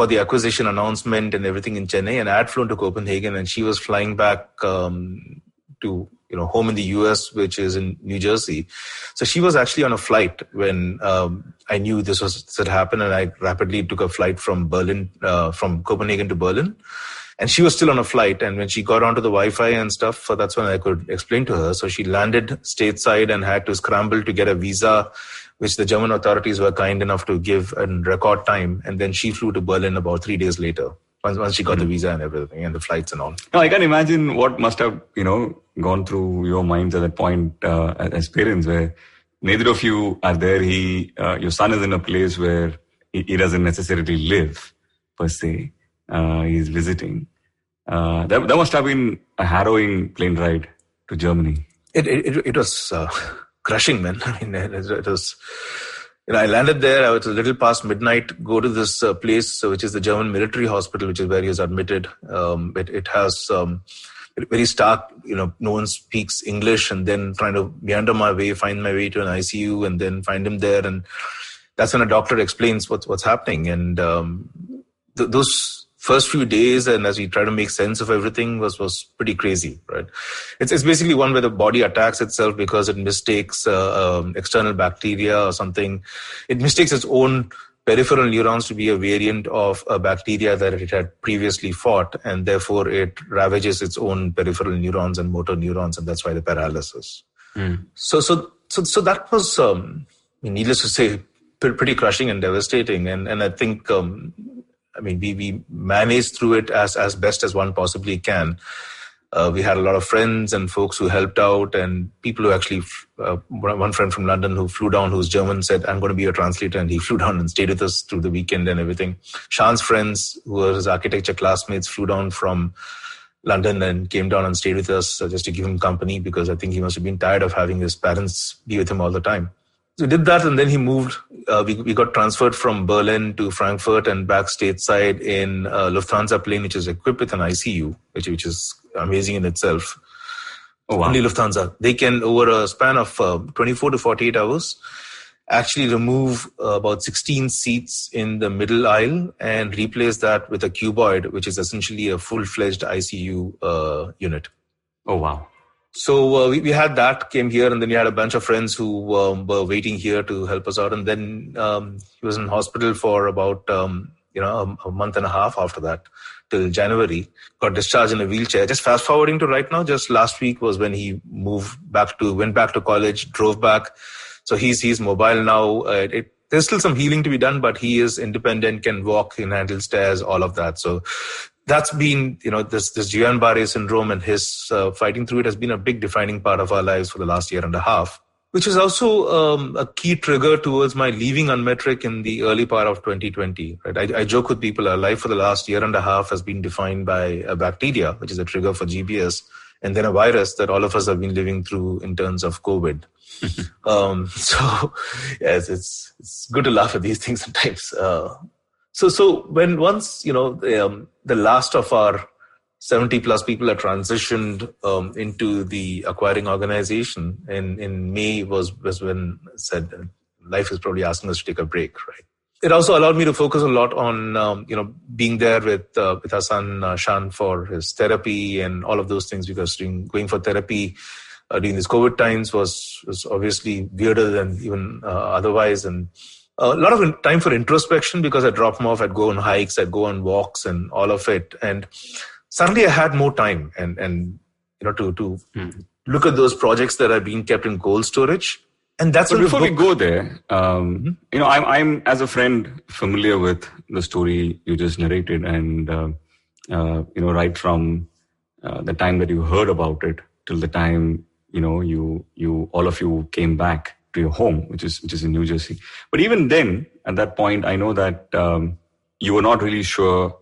the acquisition announcement and everything in Chennai, and I had flown to Copenhagen, and she was flying back to home in the US, which is in New Jersey. So she was actually on a flight when I knew this had happened, and I rapidly took a flight from Copenhagen to Berlin. And she was still on a flight, and when she got onto the Wi-Fi and stuff, that's when I could explain to her. So she landed stateside and had to scramble to get a visa, which the German authorities were kind enough to give in record time. And then she flew to Berlin about 3 days later, once she got the visa and everything, and the flights and all. Now, I can imagine what must have, gone through your minds at that point as parents, where neither of you are there. Your son is in a place where he doesn't necessarily live, per se. He's visiting. That must have been a harrowing plane ride to Germany. It was crushing, man. I mean, it was... I landed there. I was a little past midnight. Go to this place, which is the German military hospital, which is where he was admitted. It has very stark, no one speaks English, and then trying to meander my way, find my way to an ICU, and then find him there. And that's when a doctor explains what's happening. And those first few days, and as we try to make sense of everything, was pretty crazy, right? It's basically one where the body attacks itself because it mistakes external bacteria or something. It mistakes its own peripheral neurons to be a variant of a bacteria that it had previously fought, and therefore it ravages its own peripheral neurons and motor neurons, and that's why the paralysis. So that was, needless to say, pretty crushing and devastating. And I think, we managed through it as best as one possibly can. We had a lot of friends and folks who helped out, and people who actually, one friend from London who flew down, who's German, said, I'm going to be a translator, and he flew down and stayed with us through the weekend and everything. Sean's friends, who were his architecture classmates, flew down from London and came down and stayed with us just to give him company, because I think he must have been tired of having his parents be with him all the time. So we did that, and then he moved. We got transferred from Berlin to Frankfurt and back stateside in a Lufthansa plane, which is equipped with an ICU, which is amazing in itself. Oh, wow. Only Lufthansa. They can, over a span of 24 to 48 hours, actually remove about 16 seats in the middle aisle and replace that with a cuboid, which is essentially a full-fledged ICU unit. Oh, wow. So we had that, came here, and then we had a bunch of friends who were waiting here to help us out. And then he was in hospital for about, a month and a half after that, till January. Got discharged in a wheelchair. Just fast forwarding to right now, just last week was when he went back to college, drove back. So he's mobile now. There's still some healing to be done, but he is independent, can walk, can handle stairs, all of that. So that's been, this Guillain-Barré syndrome and his fighting through it has been a big defining part of our lives for the last year and a half, which is also a key trigger towards my leaving Unmetric in the early part of 2020. Right? I joke with people, our life for the last year and a half has been defined by a bacteria, which is a trigger for GBS, and then a virus that all of us have been living through in terms of COVID. So yes, it's good to laugh at these things sometimes. So when once, the last of our 70 plus people are transitioned into the acquiring organization, in May was when I said life is probably asking us to take a break, right? It also allowed me to focus a lot on, being there with our son, Shan, for his therapy and all of those things, because going for therapy during these COVID times was obviously weirder than even otherwise. And a lot of time for introspection, because I'd drop him off, I'd go on hikes, I'd go on walks and all of it. And suddenly I had more time and to look at those projects that are being kept in cold storage. And that's before we go there, I'm as a friend familiar with the story you just narrated, and right from the time that you heard about it till the time you all of you came back to your home, which is in New Jersey. But even then, at that point, I know that you were not really sure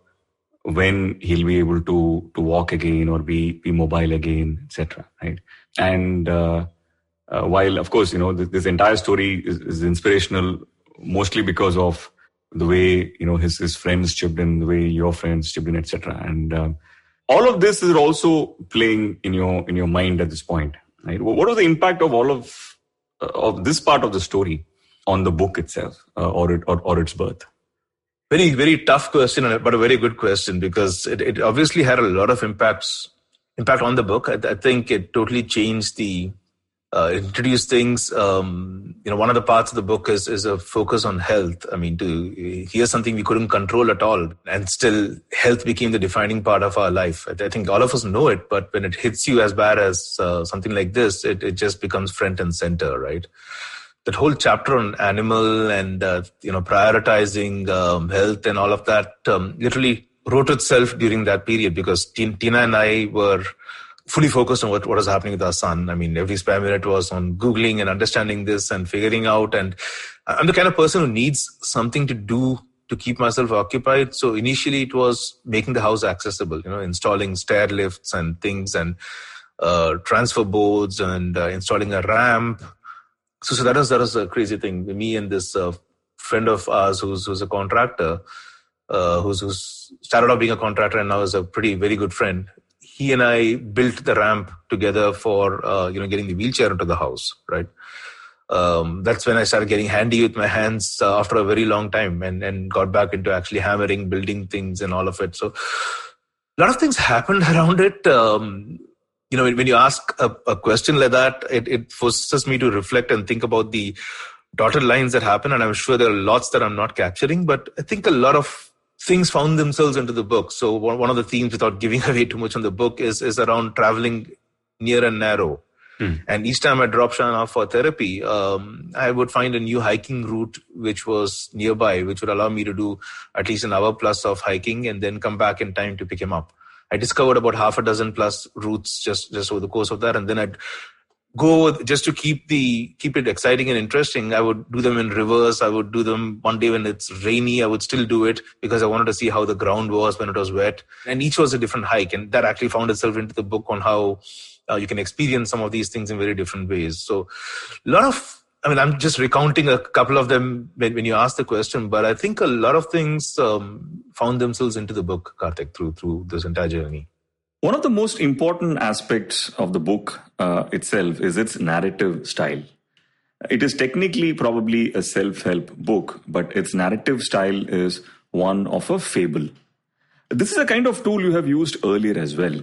when he'll be able to walk again or be mobile again, etc. Right? And while, of course, this entire story is inspirational, mostly because of the way, his friends chipped in, the way your friends chipped in, etc. And all of this is also playing in your mind at this point, right? What was the impact of all of this part of the story on the book itself or its birth? Very, very tough question, but a very good question, because it obviously had a lot of impact on the book. I think it totally changed introduced things. One of the parts of the book is a focus on health. I mean, to hear something we couldn't control at all, and still health became the defining part of our life. I think all of us know it, but when it hits you as bad as something like this, it just becomes front and center, right? That whole chapter on animal and, prioritizing health and all of that literally wrote itself during that period, because Tina and I were fully focused on what was happening with our son. I mean, every spare minute was on Googling and understanding this and figuring out. And I'm the kind of person who needs something to do to keep myself occupied. So initially it was making the house accessible, installing stair lifts and things, and transfer boards, and installing a ramp, So that was a crazy thing. Me and this friend of ours who's a contractor, who's started off being a contractor and now is a very good friend. He and I built the ramp together for getting the wheelchair into the house, right? That's when I started getting handy with my hands after a very long time, and got back into actually hammering, building things and all of it. So a lot of things happened around it. When you ask a question like that, it forces me to reflect and think about the dotted lines that happen. And I'm sure there are lots that I'm not capturing, but I think a lot of things found themselves into the book. So one of the themes, without giving away too much on the book, is around traveling near and narrow. And each time I drop Shan off for therapy, I would find a new hiking route which was nearby, which would allow me to do at least an hour plus of hiking and then come back in time to pick him up. I discovered about half a dozen plus routes just over the course of that. And then I'd go, just to keep it exciting and interesting, I would do them in reverse. I would do them one day when it's rainy. I would still do it because I wanted to see how the ground was when it was wet. And each was a different hike. And that actually found itself into the book on how you can experience some of these things in very different ways. So I'm just recounting a couple of them when you ask the question, but I think a lot of things found themselves into the book, Karthik, through this entire journey. One of the most important aspects of the book itself is its narrative style. It is technically probably a self-help book, but its narrative style is one of a fable. This is a kind of tool you have used earlier as well.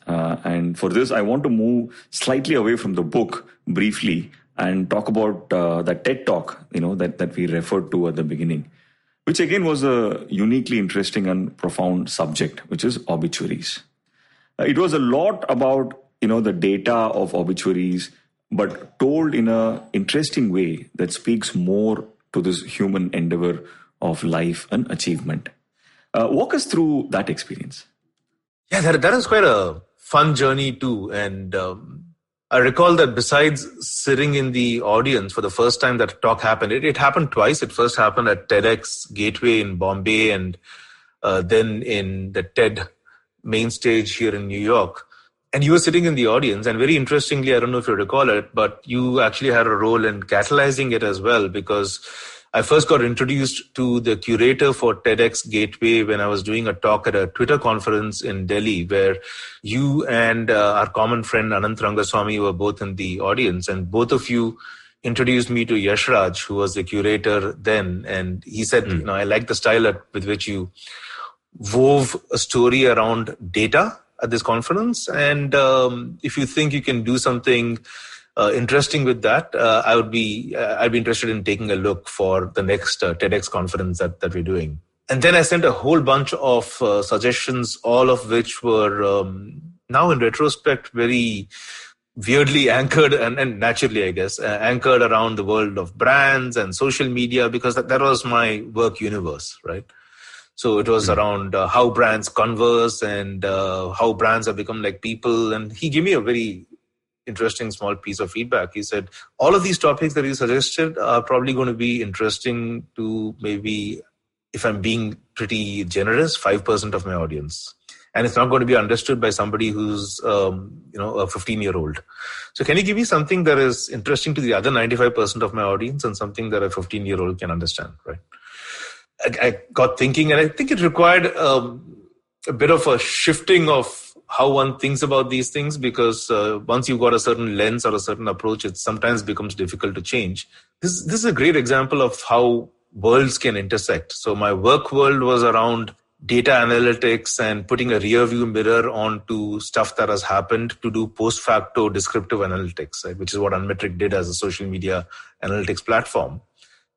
And for this, I want to move slightly away from the book briefly and talk about that TED Talk, that we referred to at the beginning, which again was a uniquely interesting and profound subject, which is obituaries. It was a lot about, the data of obituaries, but told in an interesting way that speaks more to this human endeavor of life and achievement. Walk us through that experience. Yeah, that is quite a fun journey too. And I recall that besides sitting in the audience for the first time that talk happened, it happened twice. It first happened at TEDx Gateway in Bombay, and then in the TED main stage here in New York. And you were sitting in the audience, and very interestingly, I don't know if you recall it, but you actually had a role in catalyzing it as well, because I first got introduced to the curator for TEDx Gateway when I was doing a talk at a Twitter conference in Delhi, where you and our common friend Anant Rangaswamy were both in the audience, and both of you introduced me to Yashraj, who was the curator then. And he said, I like the style with which you wove a story around data at this conference. And if you think you can do something interesting with that, I'd be interested in taking a look for the next TEDx conference that we're doing. And then I sent a whole bunch of suggestions, all of which were now in retrospect very weirdly anchored and naturally, I guess, anchored around the world of brands and social media, because that was my work universe, right? So it was around how brands converse and how brands have become like people. And he gave me a very interesting small piece of feedback. He said, all of these topics that you suggested are probably going to be interesting to maybe, if I'm being pretty generous, 5% of my audience. And it's not going to be understood by somebody who's, a 15-year-old. So can you give me something that is interesting to the other 95% of my audience and something that a 15-year-old can understand, right? I got thinking, and I think it required a bit of a shifting of how one thinks about these things, because once you've got a certain lens or a certain approach, it sometimes becomes difficult to change. This is a great example of how worlds can intersect. So my work world was around data analytics and putting a rear view mirror onto stuff that has happened to do post facto descriptive analytics, right? Which is what Unmetric did as a social media analytics platform.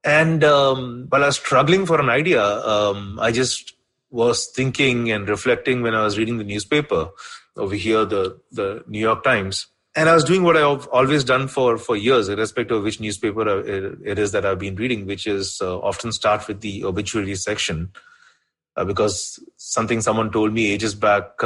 And while I was struggling for an idea, I just was thinking and reflecting when I was reading the newspaper over here, the New York Times. And I was doing what I've always done for years, irrespective of which newspaper it is that I've been reading, which is often start with the obituary section. Because someone told me ages back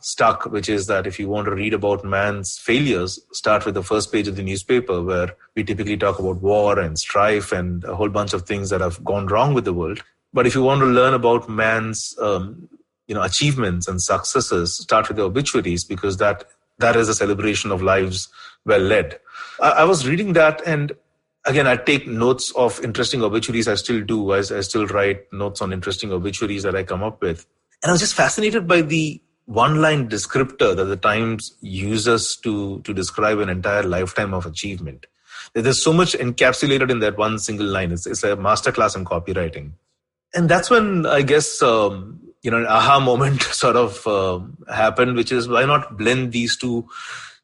stuck, which is that if you want to read about man's failures, start with the first page of the newspaper, where we typically talk about war and strife and a whole bunch of things that have gone wrong with the world. But if you want to learn about man's achievements and successes, start with the obituaries, because that is a celebration of lives well led. I was reading that, and again, I take notes of interesting obituaries. I still do. I still write notes on interesting obituaries that I come up with. And I was just fascinated by the one-line descriptor that the Times uses to describe an entire lifetime of achievement. There's so much encapsulated in that one single line. It's a masterclass in copywriting. And that's when I guess, an aha moment sort of happened, which is why not blend these two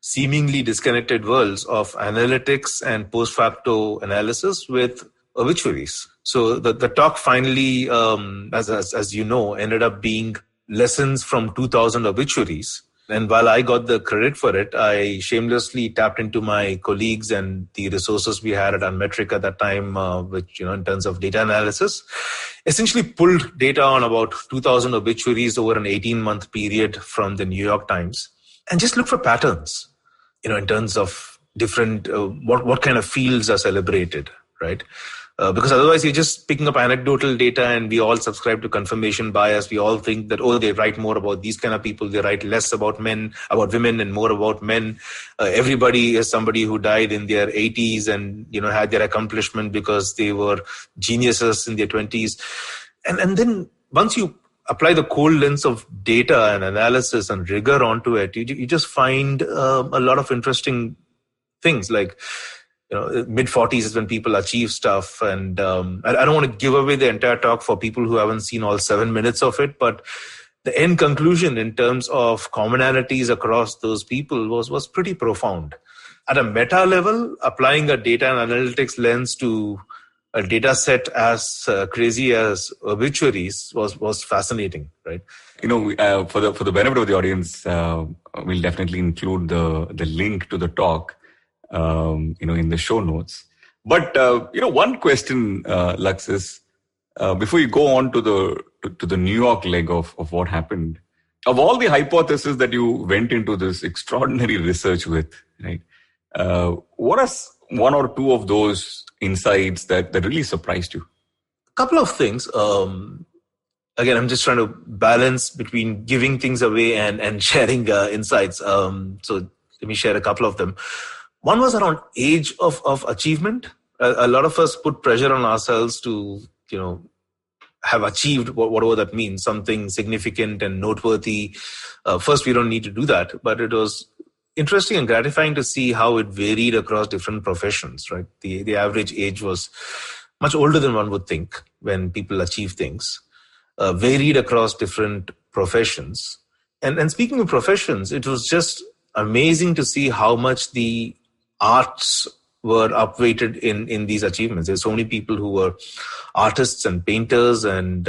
seemingly disconnected worlds of analytics and post facto analysis with obituaries. So the talk finally, as you know, ended up being lessons from 2000 obituaries. And while I got the credit for it, I shamelessly tapped into my colleagues and the resources we had at Unmetric at that time, which, in terms of data analysis, essentially pulled data on about 2000 obituaries over an 18-month period from the New York Times and just look for patterns, in terms of different, what kind of fields are celebrated, right? Because otherwise you're just picking up anecdotal data and we all subscribe to confirmation bias. We all think that, they write more about these kind of people. They write less about women and more about men. Everybody is somebody who died in their 80s and, had their accomplishment because they were geniuses in their 20s. And then once you apply the cold lens of data and analysis and rigor onto it, you just find a lot of interesting things like, mid-40s is when people achieve stuff. And I don't want to give away the entire talk for people who haven't seen all 7 minutes of it, but the end conclusion in terms of commonalities across those people was pretty profound. At a meta level, applying a data and analytics lens to a data set as crazy as obituaries was fascinating, right? For the benefit of the audience, we'll definitely include the link to the talk in the show notes. But, one question, Lux, is before you go on to the New York leg of what happened, of all the hypotheses that you went into this extraordinary research with, right? What are one or two of those insights that really surprised you? A couple of things. Again, I'm just trying to balance between giving things away and sharing insights. So let me share a couple of them. One was around age of achievement. A lot of us put pressure on ourselves to, have achieved whatever that means, something significant and noteworthy. First, we don't need to do that, but it was interesting and gratifying to see how it varied across different professions, right? The average age was much older than one would think when people achieve things, varied across different professions. And speaking of professions, it was just amazing to see how much the arts were upweighted in these achievements. There's so many people who were artists and painters and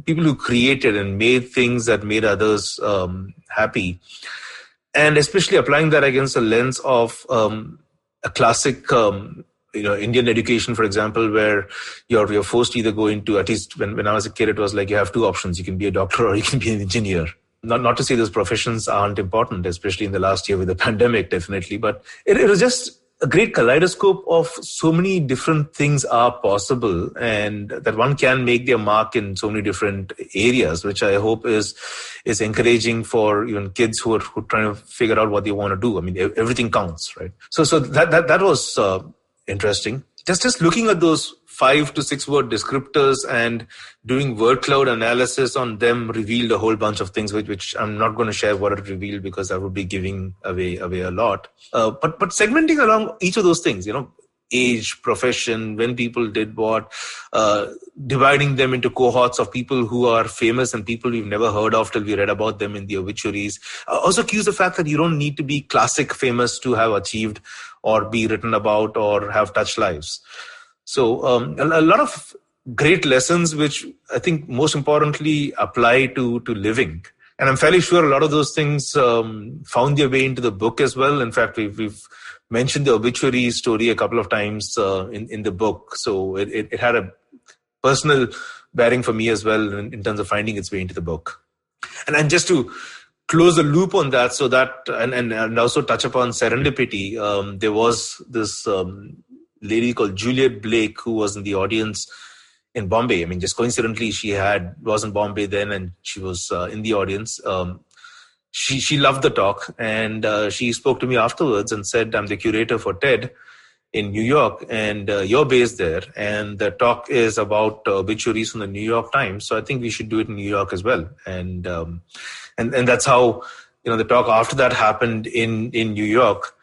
people who created and made things that made others happy. And especially applying that against a lens of a classic, Indian education, for example, where you're forced to either go into, at least when I was a kid, it was like you have two options. You can be a doctor or you can be an engineer. Not to say those professions aren't important, especially in the last year with the pandemic, definitely. But it was just a great kaleidoscope of so many different things are possible and that one can make their mark in so many different areas, which I hope is encouraging for even kids who are trying to figure out what they want to do. I mean, everything counts, right? So that was interesting. Just looking at those 5 to 6 word descriptors and doing word cloud analysis on them revealed a whole bunch of things, which I'm not going to share what it revealed because I would be giving away a lot. But segmenting along each of those things, age, profession, when people did what, dividing them into cohorts of people who are famous and people we've never heard of till we read about them in the obituaries. Also cues the fact that you don't need to be classic famous to have achieved or be written about or have touched lives. So a lot of great lessons, which I think most importantly apply to living. And I'm fairly sure a lot of those things found their way into the book as well. In fact, we've mentioned the obituary story a couple of times in the book. So it had a personal bearing for me as well in terms of finding its way into the book. And just to close the loop on that, so that and also touch upon serendipity, there was this lady called Juliet Blake who was in the audience in Bombay. I mean, just coincidentally, she was in Bombay then, and she was in the audience. She loved the talk, and she spoke to me afterwards and said, "I'm the curator for TED, in New York, and you're based there, and the talk is about obituaries from the New York Times. So I think we should do it in New York as well, and that's how the talk after that happened in New York,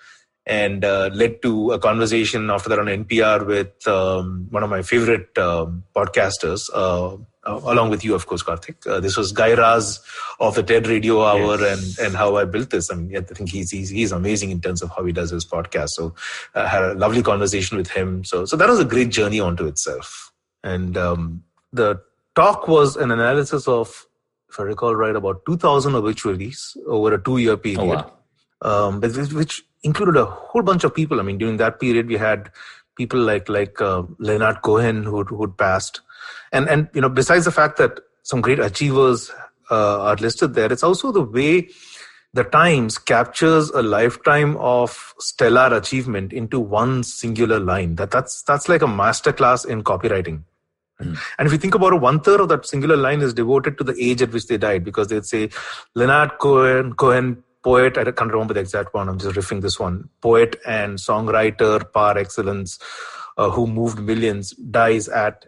and led to a conversation after that on NPR with one of my favorite podcasters, along with you, of course, Karthik. This was Guy Raz of the TED Radio Hour, Yes. and how I built this. I mean, I think he's amazing in terms of how he does his podcast. So I had a lovely conversation with him. So that was a great journey onto itself. And the talk was an analysis of, if I recall right, about 2,000 obituaries over a 2-year period. Oh, wow. Which included a whole bunch of people. I mean, during that period, we had people like Leonard Cohen who'd passed, and besides the fact that some great achievers are listed there, it's also the way the Times captures a lifetime of stellar achievement into one singular line. That's like a masterclass in copywriting. And if you think about it, 1/3 of that singular line is devoted to the age at which they died, because they'd say Leonard Cohen, poet, I can't remember the exact one, I'm just riffing this one, poet and songwriter par excellence, who moved millions, dies at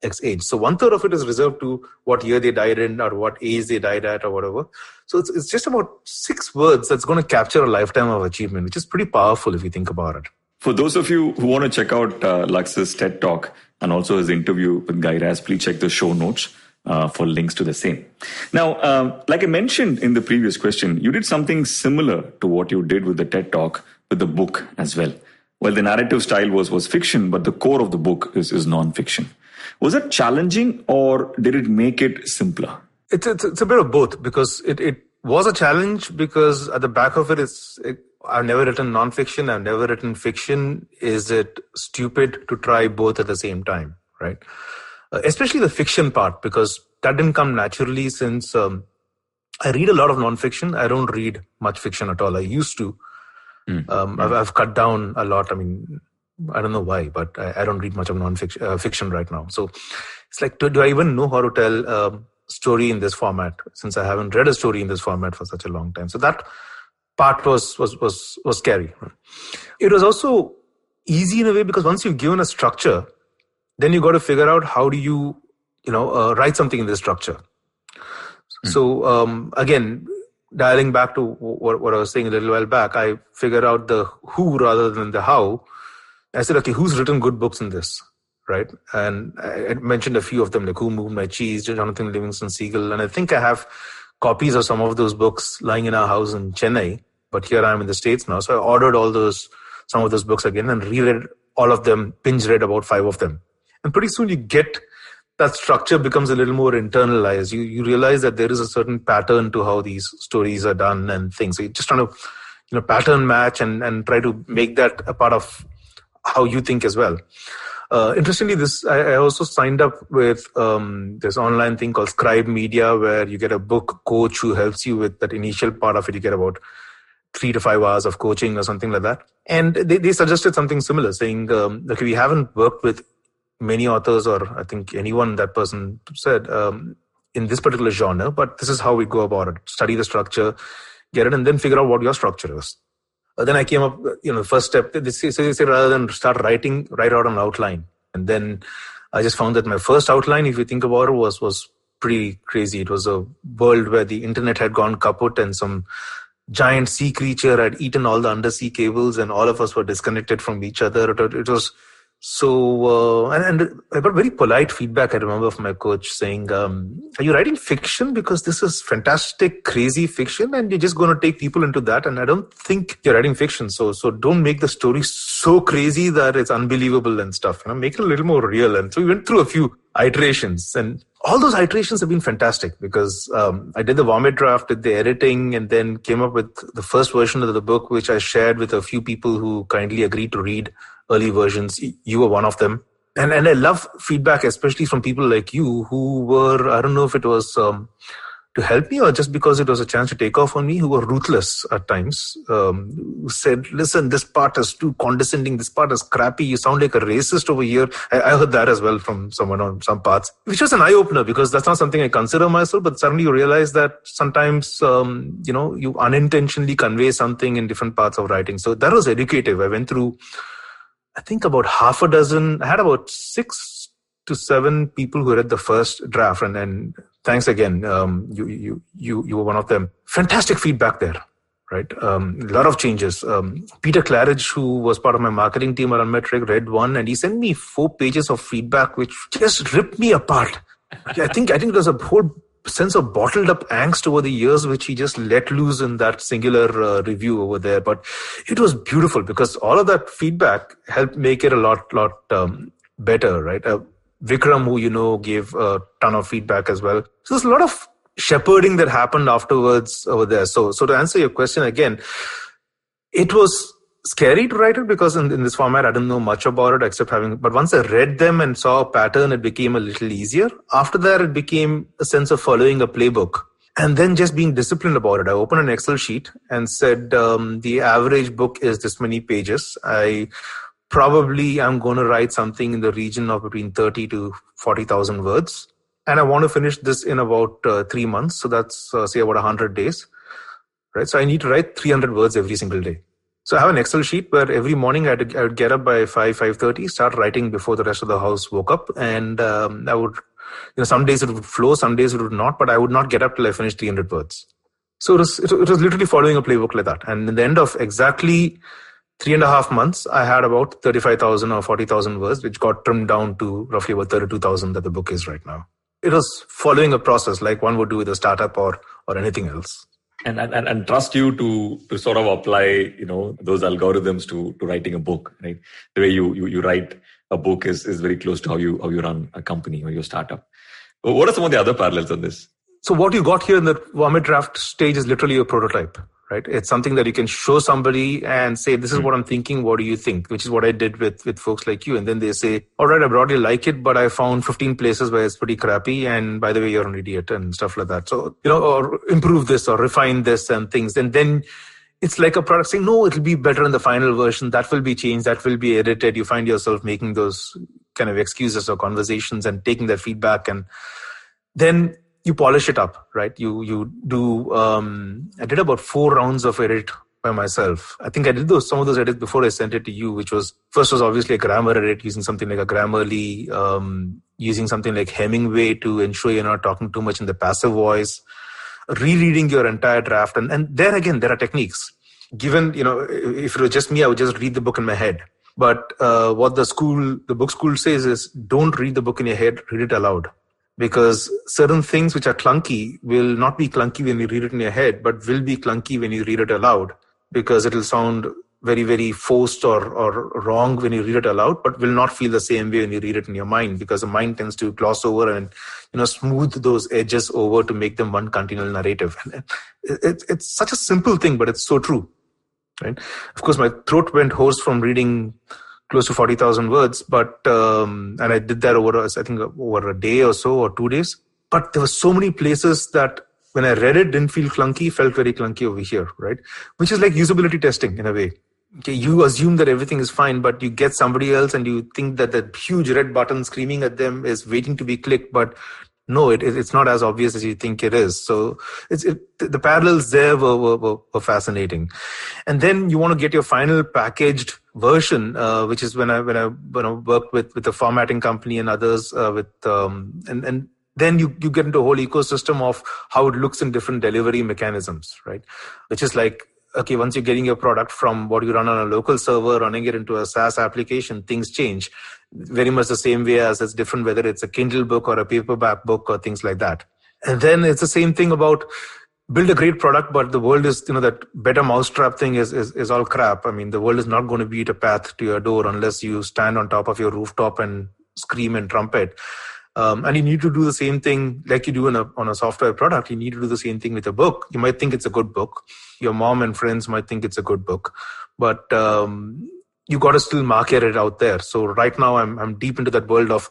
X age. So 1/3 of it is reserved to what year they died in, or what age they died at, or whatever. So it's just about 6 words that's going to capture a lifetime of achievement, which is pretty powerful if you think about it. For those of you who want to check out Lux's TED Talk and also his interview with Guy Raz, please check the show notes for links to the same. Now, like I mentioned in the previous question, you did something similar to what you did with the TED Talk with the book as well. Well, the narrative style was fiction, but the core of the book is non-fiction. Was it challenging, or did it make it simpler? It's a bit of both, because it was a challenge, because at the back of it, I've never written non-fiction, I've never written fiction. Is it stupid to try both at the same time, right? Especially the fiction part, because that didn't come naturally, since I read a lot of non-fiction. I don't read much fiction at all. I used to. I've cut down a lot. I mean, I don't know why, but I don't read much of non-fiction fiction right now. So it's like, do I even know how to tell a story in this format, since I haven't read a story in this format for such a long time? So that part was scary. It was also easy in a way, because once you've given a structure, then you got to figure out how do you write something in this structure. So again, dialing back to what I was saying a little while back, I figured out the who rather than the how. I said, okay, who's written good books in this, right? And I mentioned a few of them, like Who Moved My Cheese, Jonathan Livingston Seagull. And I think I have copies of some of those books lying in our house in Chennai, but here I am in the States now. So I ordered some of those books again and reread all of them, binge read about 5 of them. And pretty soon you get that structure becomes a little more internalized. You realize that there is a certain pattern to how these stories are done and things. So you're just trying to pattern match and try to make that a part of how you think as well. Interestingly, I also signed up with this online thing called Scribe Media, where you get a book coach who helps you with that initial part of it. You get about 3 to 5 hours of coaching or something like that. And they suggested something similar, saying, okay, we haven't worked with many authors, or I think anyone, that person said, in this particular genre, but this is how we go about it. Study the structure, get it, and then figure out what your structure is. Then I came up, the first step, they say rather than start writing, write out an outline. And then I just found that my first outline, if you think about it, was pretty crazy. It was a world where the internet had gone kaput and some giant sea creature had eaten all the undersea cables and all of us were disconnected from each other. It was so, and I got very polite feedback, I remember, from my coach saying, are you writing fiction? Because this is fantastic, crazy fiction, and you're just going to take people into that. And I don't think you're writing fiction. So don't make the story so crazy that it's unbelievable and stuff. Make it a little more real. And so we went through a few iterations, and all those iterations have been fantastic, because I did the vomit draft, did the editing, and then came up with the first version of the book, which I shared with a few people who kindly agreed to read early versions. You were one of them. And I love feedback, especially from people like you who were, I don't know if it was to help me or just because it was a chance to take off on me, who were ruthless at times, who said, listen, this part is too condescending, this part is crappy, you sound like a racist over here. I heard that as well from someone on some parts, which was an eye-opener, because that's not something I consider myself, but suddenly you realize that sometimes, you unintentionally convey something in different parts of writing. So that was educative. I went through I think about half a dozen, I had about 6 to 7 people who read the first draft. And thanks again. You were one of them. Fantastic feedback there, right? A lot of changes. Peter Claridge, who was part of my marketing team around Metric, read one and he sent me 4 pages of feedback, which just ripped me apart. I think it was a whole sense of bottled up angst over the years, which he just let loose in that singular review over there. But it was beautiful because all of that feedback helped make it a lot better, right? Vikram, who gave a ton of feedback as well. So there's a lot of shepherding that happened afterwards over there. So to answer your question again, it was scary to write it because in this format, I didn't know much about it except but once I read them and saw a pattern, it became a little easier. After that, it became a sense of following a playbook and then just being disciplined about it. I opened an Excel sheet and said, the average book is this many pages. I probably am going to write something in the region of between 30 to 40,000 words. And I want to finish this in about 3 months. So that's say about 100 days, right? So I need to write 300 words every single day. So I have an Excel sheet where every morning I would get up by 5:30, start writing before the rest of the house woke up. And I would, some days it would flow, some days it would not, but I would not get up till I finished 300 words. So it was literally following a playbook like that. And in the end of exactly 3.5 months, I had about 35,000 or 40,000 words, which got trimmed down to roughly about 32,000 that the book is right now. It was following a process like one would do with a startup or anything else. And trust you to sort of apply, those algorithms to writing a book, right? The way you write a book is very close to how you run a company or your startup. What are some of the other parallels on this? So what you got here in the vomit draft stage is literally a prototype, right? It's something that you can show somebody and say, this is what I'm thinking. What do you think? Which is what I did with folks like you. And then they say, all right, I broadly like it, but I found 15 places where it's pretty crappy. And by the way, you're an idiot and stuff like that. So, or improve this or refine this and things. And then it's like a product saying, no, it'll be better in the final version. That will be changed. That will be edited. You find yourself making those kind of excuses or conversations and taking that feedback. And then you polish it up, right? You do, I did about 4 rounds of edit by myself. I think I did some of those edits before I sent it to you, which was obviously a grammar edit using something like a Grammarly, using something like Hemingway to ensure you're not talking too much in the passive voice, rereading your entire draft. And there again, there are techniques. Given, if it was just me, I would just read the book in my head. But what the book school says is don't read the book in your head, read it aloud. Because certain things which are clunky will not be clunky when you read it in your head, but will be clunky when you read it aloud, because it will sound very, very forced or wrong when you read it aloud, but will not feel the same way when you read it in your mind, because the mind tends to gloss over and smooth those edges over to make them one continual narrative. And it's such a simple thing, but it's so true, right? Of course, my throat went hoarse from reading close to 40,000 words, but and I did that over a day or so, or 2 days. But there were so many places that when I read it, didn't feel clunky, felt very clunky over here, right? Which is like usability testing in a way. Okay, you assume that everything is fine, but you get somebody else and you think that the huge red button screaming at them is waiting to be clicked, but no, it's not as obvious as you think it is. So the parallels there were fascinating. And then you want to get your final packaged version, which is when I worked with the formatting company and others and then you get into a whole ecosystem of how it looks in different delivery mechanisms, right? Which is like, okay, once you're getting your product from what you run on a local server, running it into a SaaS application, things change. Very much the same way as it's different whether it's a Kindle book or a paperback book or things like that. And then it's the same thing about build a great product, but the world is, that better mousetrap thing is all crap. I mean, the world is not going to beat a path to your door unless you stand on top of your rooftop and scream and trumpet. And you need to do the same thing like you do on a software product. You need to do the same thing with a book. You might think it's a good book. Your mom and friends might think it's a good book, but you got to still market it out there. So right now I'm deep into that world of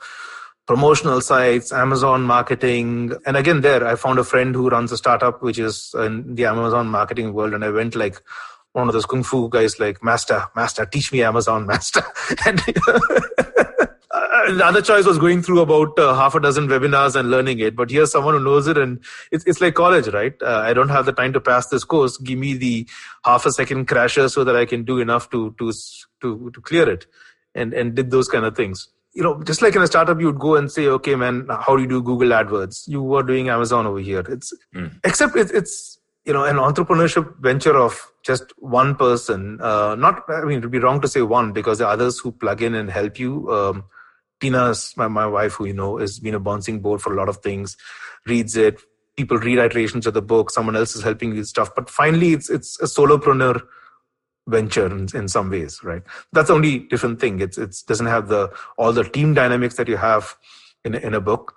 promotional sites, Amazon marketing. And again, there I found a friend who runs a startup, which is in the Amazon marketing world. And I went like one of those kung fu guys, like, master, teach me Amazon, master. And the other choice was going through about half a dozen webinars and learning it. But here's someone who knows it, and it's like college, right? I don't have the time to pass this course. Give me the half a second crasher so that I can do enough to clear it. and did those kind of things. Just like in a startup, you would go and say, okay, man, how do you do Google AdWords? You are doing Amazon over here. Except it's an entrepreneurship venture of just one person. It would be wrong to say one, because there are others who plug in and help you. Tina's my wife, who has been a bouncing board for a lot of things, reads it. People read iterations of the book. Someone else is helping with stuff. But finally, it's a solopreneur venture in some ways, right? That's the only different thing. It doesn't have all the team dynamics that you have in a book.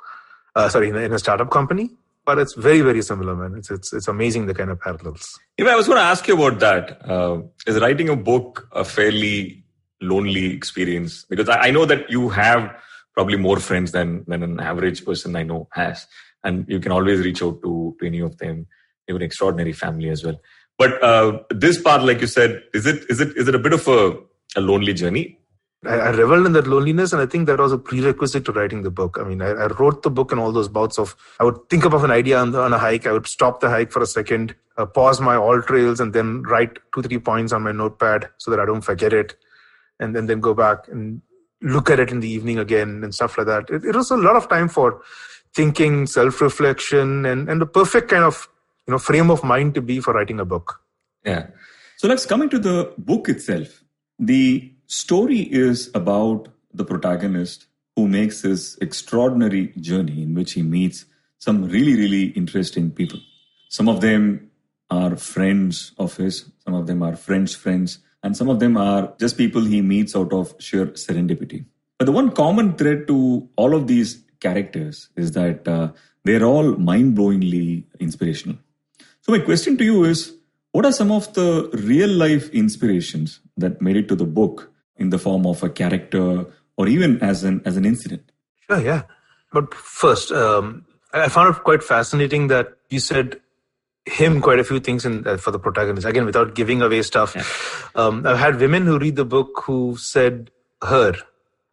In a startup company. But it's very, very similar, man. It's amazing, the kind of parallels. I was going to ask you about that. Is writing a book a fairly lonely experience? Because I know that you have probably more friends than an average person I know has. And you can always reach out to any of them. You have an extraordinary family as well. But this part, like you said, is it a bit of a lonely journey? I reveled in that loneliness, and I think that was a prerequisite to writing the book. I mean, I wrote the book in all those bouts of, I would think of an idea on a hike, I would stop the hike for a second, pause my all trails, and then write 2-3 points on my notepad so that I don't forget it, and then go back and look at it in the evening again and stuff like that. It was a lot of time for thinking, self-reflection, and the perfect kind of frame of mind to be for writing a book. Yeah. So let's come into the book itself. The story is about the protagonist who makes this extraordinary journey in which he meets some really, really interesting people. Some of them are friends of his, some of them are friends' friends, and some of them are just people he meets out of sheer serendipity. But the one common thread to all of these characters is that they're all mind-blowingly inspirational. So my question to you is, what are some of the real-life inspirations that made it to the book in the form of a character or even as an incident? Sure, yeah. But first, I found it quite fascinating that you said him quite a few things for the protagonist. Again, without giving away stuff. Yeah. I've had women who read the book who said her,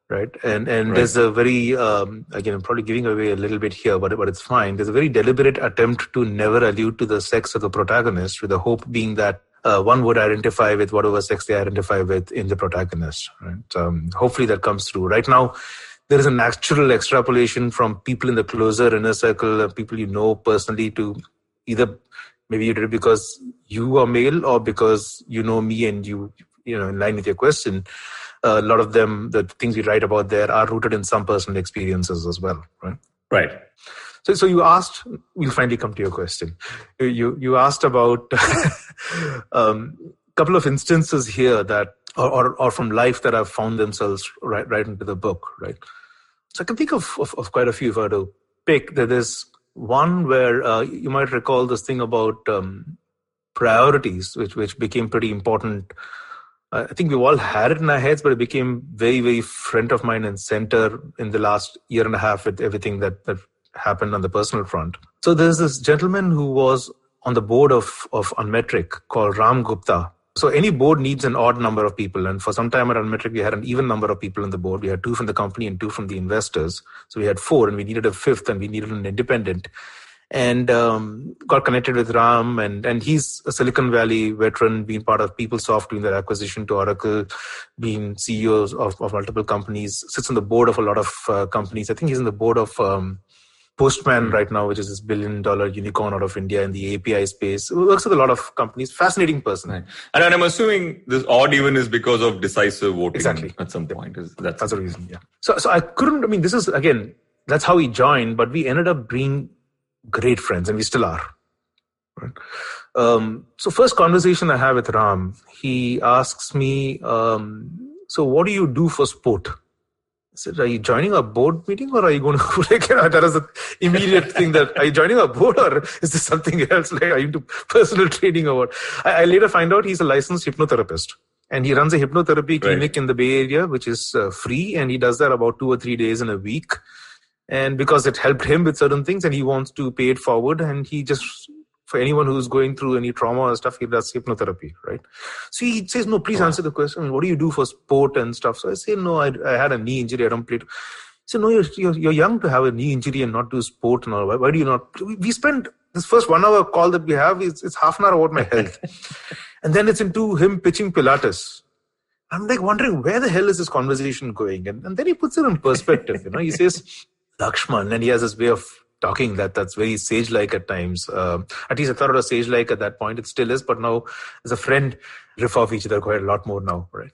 right? And right. There's a very, again, I'm probably giving away a little bit here, but it's fine. There's a very deliberate attempt to never allude to the sex of the protagonist, with the hope being that one would identify with whatever sex they identify with in the protagonist. Right? Hopefully that comes through. Right now, there is a natural extrapolation from people in the closer inner circle, people you know personally, to either maybe you did it because you are male or because you know me and you in line with your question. A lot of them, the things we write about there, are rooted in some personal experiences as well. Right. Right. So you asked, we'll finally come to your question. You asked about a couple of instances here that, or from life that have found themselves right into the book, right? So I can think of quite a few if I were to pick. There's one where you might recall this thing about priorities, which became pretty important. I think we've all had it in our heads, but it became very, very front of mind and center in the last year and a half with everything that happened on the personal front. So there's this gentleman who was on the board of Unmetric called Ram Gupta. So any board needs an odd number of people. And for some time at Unmetric, we had an even number of people on the board. We had 2 from the company and 2 from the investors. So we had 4, and we needed a 5th, and we needed an independent. And got connected with Ram, and he's a Silicon Valley veteran, being part of PeopleSoft, doing their acquisition to Oracle, being CEOs of multiple companies, sits on the board of a lot of companies. I think he's on the board of Postman right now, which is this $1 billion unicorn out of India in the API space. Works with a lot of companies. Fascinating person. Right. And I'm assuming this odd even is because of decisive voting. Exactly. At some point. That's the reason, yeah. So I couldn't, this is, again, that's how we joined, but we ended up being great friends, and we still are. Right? So first conversation I have with Ram, he asks me, so what do you do for sport? I said, are you joining a board meeting, or are you going to, that was the immediate thing that, are you joining a board, or is this something else? Like, are you into personal training or what? I later find out he's a licensed hypnotherapist, and he runs a hypnotherapy clinic in the Bay Area, which is free. And he does that about 2 or 3 days in a week. And because it helped him with certain things and he wants to pay it forward, and he just, for anyone who's going through any trauma or stuff, he does hypnotherapy, right? So he says, no, please answer the question. What do you do for sport and stuff? So I say, no, I had a knee injury. I don't play. He said, no, you're young to have a knee injury and not do sport and all. Why do you not? We spend this first 1 hour call that we have, it's half an hour about my health. And then it's into him pitching Pilates. I'm like wondering where the hell is this conversation going? And then he puts it in perspective. He says Lakshman, and he has this way of talking that's very sage-like at times. At least I thought it was sage-like at that point. It still is, but now as a friend, riff off each other quite a lot more now, right?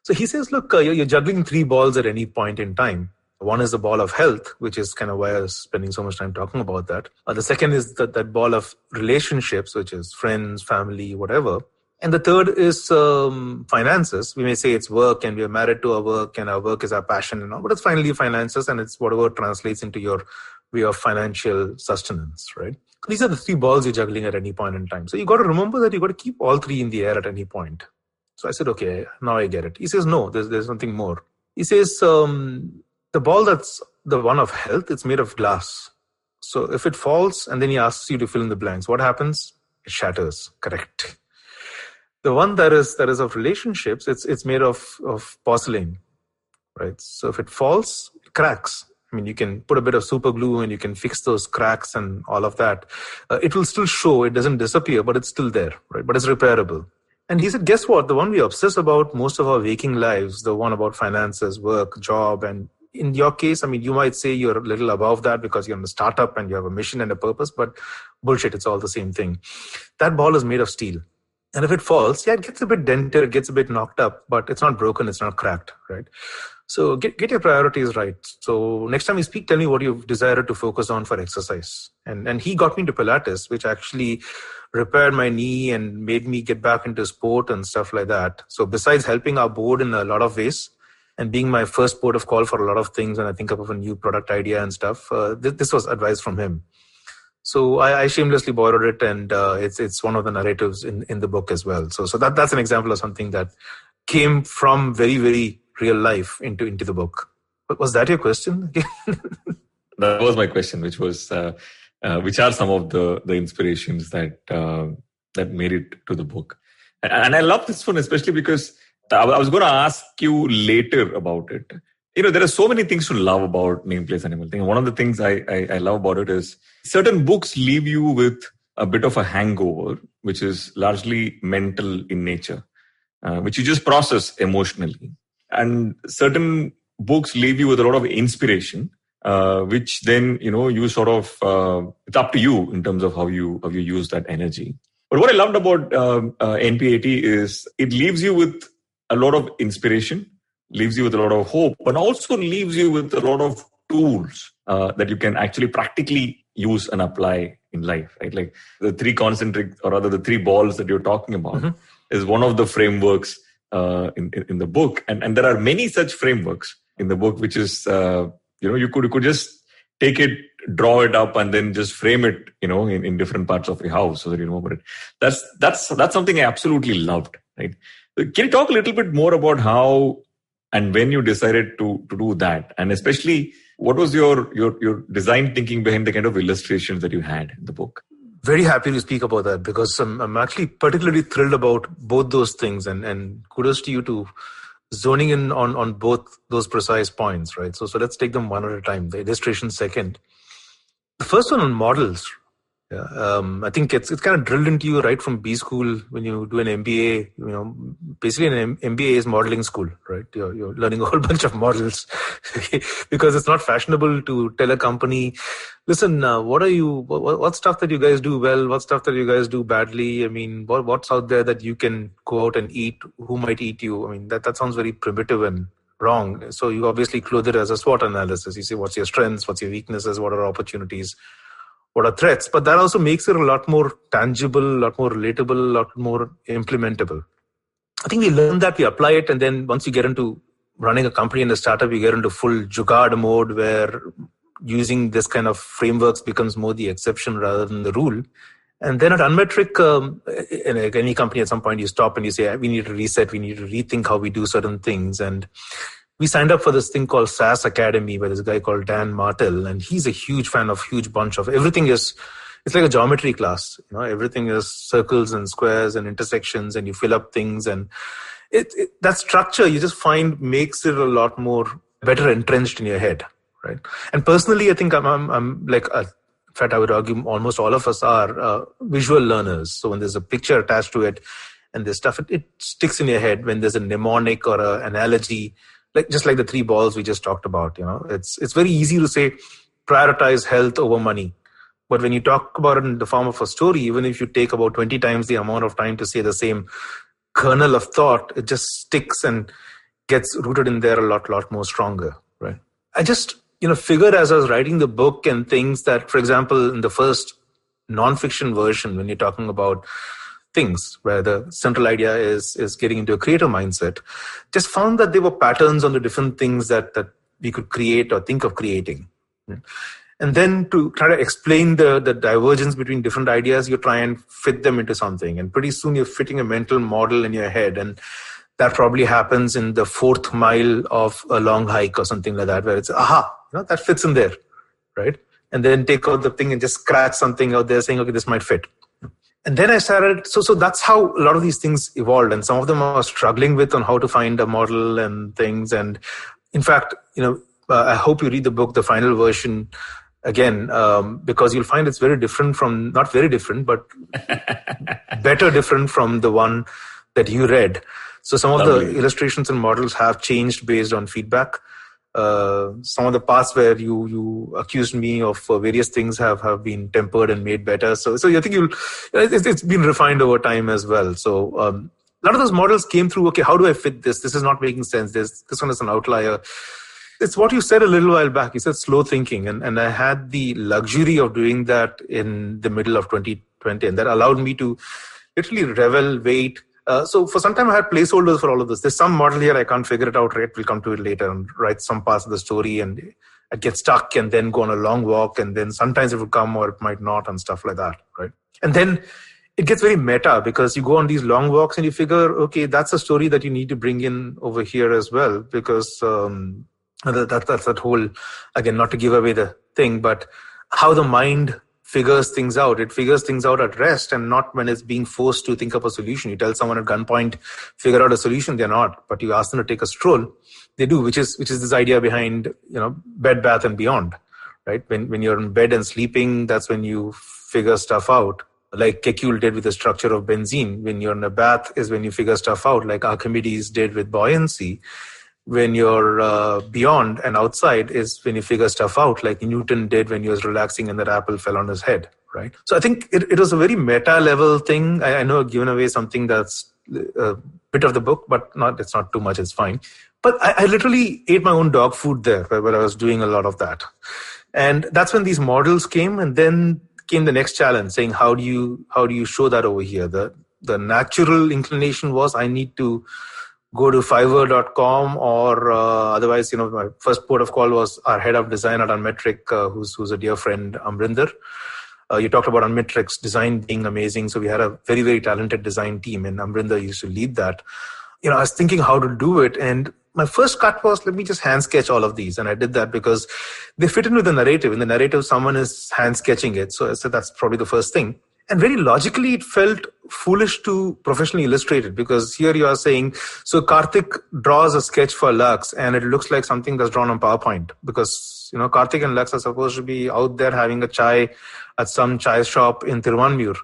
So he says, look, you're juggling 3 balls at any point in time. One is the ball of health, which is kind of why I was spending so much time talking about that. The second is that ball of relationships, which is friends, family, whatever. And the third is finances. We may say it's work, and we are married to our work, and our work is our passion and all, but it's finally finances, and it's whatever translates into your way of financial sustenance, right? These are the 3 balls you're juggling at any point in time. So you got to remember that you got to keep all 3 in the air at any point. So I said, okay, now I get it. He says, no, there's something more. He says, the ball that's the one of health, it's made of glass. So if it falls and then he asks you to fill in the blanks, what happens? It shatters. Correct. The one that is of relationships, it's made of porcelain, right? So if it falls, it cracks. I mean, you can put a bit of super glue and you can fix those cracks and all of that. It will still show, it doesn't disappear, but it's still there, right? But it's repairable. And he said, guess what? The one we obsess about most of our waking lives, the one about finances, work, job, and in your case, I mean, you might say you're a little above that because you're in a startup and you have a mission and a purpose, but bullshit, it's all the same thing. That ball is made of steel. And if it falls, it gets a bit dented, it gets a bit knocked up, but it's not broken, it's not cracked, right? So get your priorities right. So next time you speak, tell me what you've decided to focus on for exercise. And he got me into Pilates, which actually repaired my knee and made me get back into sport and stuff like that. So besides helping our board in a lot of ways and being my first port of call for a lot of things when I think of a new product idea and stuff, this was advice from him. So I shamelessly borrowed it, and it's one of the narratives in the book as well. So that's an example of something that came from very, very real life into the book. But was that your question? That was my question, which was which are some of the inspirations that made it to the book. And I love this one especially because I was going to ask you later about it. There are so many things to love about Name, Place, Animal thing. One of the things I love about it is certain books leave you with a bit of a hangover, which is largely mental in nature, which you just process emotionally. And certain books leave you with a lot of inspiration, which then, you sort of, it's up to you in terms of how you use that energy. But what I loved about NPAT is it leaves you with a lot of inspiration, leaves you with a lot of hope, but also leaves you with a lot of tools that you can actually practically use and apply in life, right? Like the 3 concentric, or rather the 3 balls that you're talking about is one of the frameworks in the book. And there are many such frameworks in the book, which is, you could just take it, draw it up, and then just frame it, in different parts of your house so that you know about it. That's something I absolutely loved, right? Can you talk a little bit more about how and when you decided to do that? And especially, what was your design thinking behind the kind of illustrations that you had in the book? Very happy to speak about that because I'm actually particularly thrilled about both those things, and kudos to you to zoning in on both those precise points, right? So let's take them one at a time. The illustration second. The first one on models. Yeah, I think it's kind of drilled into you right from B school when you do an MBA. Basically an MBA is modeling school, right? You're learning a whole bunch of models because it's not fashionable to tell a company, listen, what stuff that you guys do well, what stuff that you guys do badly. I mean, what's out there that you can go out and eat? Who might eat you? I mean, that sounds very primitive and wrong. So you obviously clothe it as a SWOT analysis. You say, what's your strengths? What's your weaknesses? What are opportunities? What are threats? But that also makes it a lot more tangible, a lot more relatable, a lot more implementable. I think we learn that, we apply it, and then once you get into running a company and a startup, you get into full jugaad mode where using this kind of frameworks becomes more the exception rather than the rule. And then at Unmetric, in any company, at some point you stop and you say, we need to reset, we need to rethink how we do certain things. And we signed up for this thing called SaaS Academy by this guy called Dan Martell, and he's a huge fan of huge bunch of everything. It's like a geometry class. Everything is circles and squares and intersections, and you fill up things, and that structure you just find makes it a lot more better entrenched in your head, right? And personally, I think I'm like, in fact, I would argue almost all of us are visual learners. So when there's a picture attached to it, and this stuff, it sticks in your head when there's a mnemonic or an analogy, just like the 3 balls we just talked about. It's very easy to say prioritize health over money. But when you talk about it in the form of a story, even if you take about 20 times the amount of time to say the same kernel of thought, it just sticks and gets rooted in there a lot more stronger, right? I just, figured as I was writing the book and things that, for example, in the first non-fiction version, when you're talking about things where the central idea is getting into a creator mindset, just found that there were patterns on the different things that we could create or think of creating. And then to try to explain the divergence between different ideas, you try and fit them into something. And pretty soon you're fitting a mental model in your head. And that probably happens in the 4th mile of a long hike or something like that, where it's, that fits in there, right? And then take out the thing and just scratch something out there saying, okay, this might fit. And then I started, so that's how a lot of these things evolved. And some of them I was struggling with on how to find a model and things. And in fact, I hope you read the book, the final version, again, because you'll find it's very different from, not very different, but better different from the one that you read. So some of the illustrations and models have changed based on feedback. Some of the parts where you accused me of various things have been tempered and made better. So I think it's been refined over time as well. So a lot of those models came through, okay, how do I fit this? This is not making sense. This one is an outlier. It's what you said a little while back. You said slow thinking. And I had the luxury of doing that in the middle of 2020. And that allowed me to literally wait. So for some time I had placeholders for all of this. There's some model here, I can't figure it out right. We'll come to it later and write some parts of the story and I'd get stuck and then go on a long walk. And then sometimes it would come or it might not and stuff like that, right? And then it gets very meta because you go on these long walks and you figure, okay, that's a story that you need to bring in over here as well because that's that whole, again, not to give away the thing, but how the mind figures things out. It figures things out at rest and not when it's being forced to think up a solution. You tell someone at gunpoint, figure out a solution, they're not. But you ask them to take a stroll, they do, which is this idea behind, Bed Bath and Beyond, right? When you're in bed and sleeping, that's when you figure stuff out. Like Kekule did with the structure of benzene. When you're in a bath is when you figure stuff out, like Archimedes did with buoyancy. When you're beyond and outside is when you figure stuff out, like Newton did when he was relaxing and that apple fell on his head, right? So I think it was a very meta level thing. I know I've given away something that's a bit of the book, but it's not too much, it's fine. But I literally ate my own dog food there where I was doing a lot of that. And that's when these models came, and then came the next challenge saying, how do you show that over here? The natural inclination was I need to go to fiverr.com or otherwise, my first port of call was our head of design at Unmetric, who's a dear friend, Amrinder. You talked about Unmetric's design being amazing. So we had a very, very talented design team and Amrinder used to lead that. I was thinking how to do it. And my first cut was, let me just hand sketch all of these. And I did that because they fit in with the narrative. In the narrative, someone is hand sketching it. So I said, that's probably the first thing. And very logically, it felt foolish to professionally illustrate it because here you are saying, so Karthik draws a sketch for Lux and it looks like something that's drawn on PowerPoint because, Karthik and Lux are supposed to be out there having a chai at some chai shop in Tiruvanmiyur.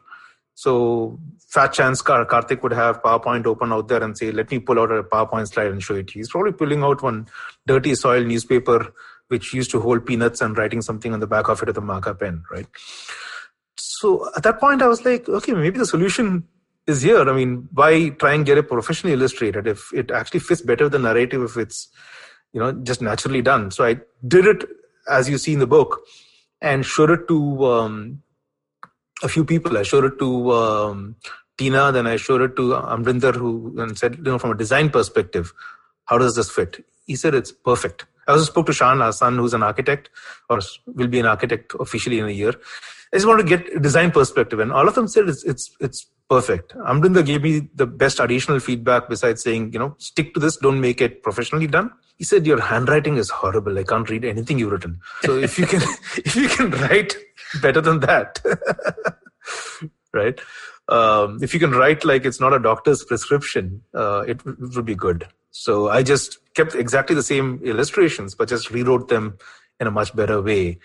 So fat chance Karthik would have PowerPoint open out there and say, let me pull out a PowerPoint slide and show it. He's probably pulling out one dirty soil newspaper, which used to hold peanuts and writing something on the back of it with a marker pen, right? So at that point, I was like, okay, maybe the solution is here. I mean, why try and get it professionally illustrated if it actually fits better with the narrative if it's, just naturally done. So I did it as you see in the book and showed it to a few people. I showed it to Tina, then I showed it to Amrinder, and said, from a design perspective, how does this fit? He said, it's perfect. I also spoke to Shan, our son, who's an architect or will be an architect officially in a year. I just want to get a design perspective. And all of them said it's perfect. Amrinder gave me the best additional feedback besides saying, stick to this, don't make it professionally done. He said, your handwriting is horrible. I can't read anything you've written. So if you can write better than that, right? If you can write like it's not a doctor's prescription, it would be good. So I just kept exactly the same illustrations, but just rewrote them in a much better way.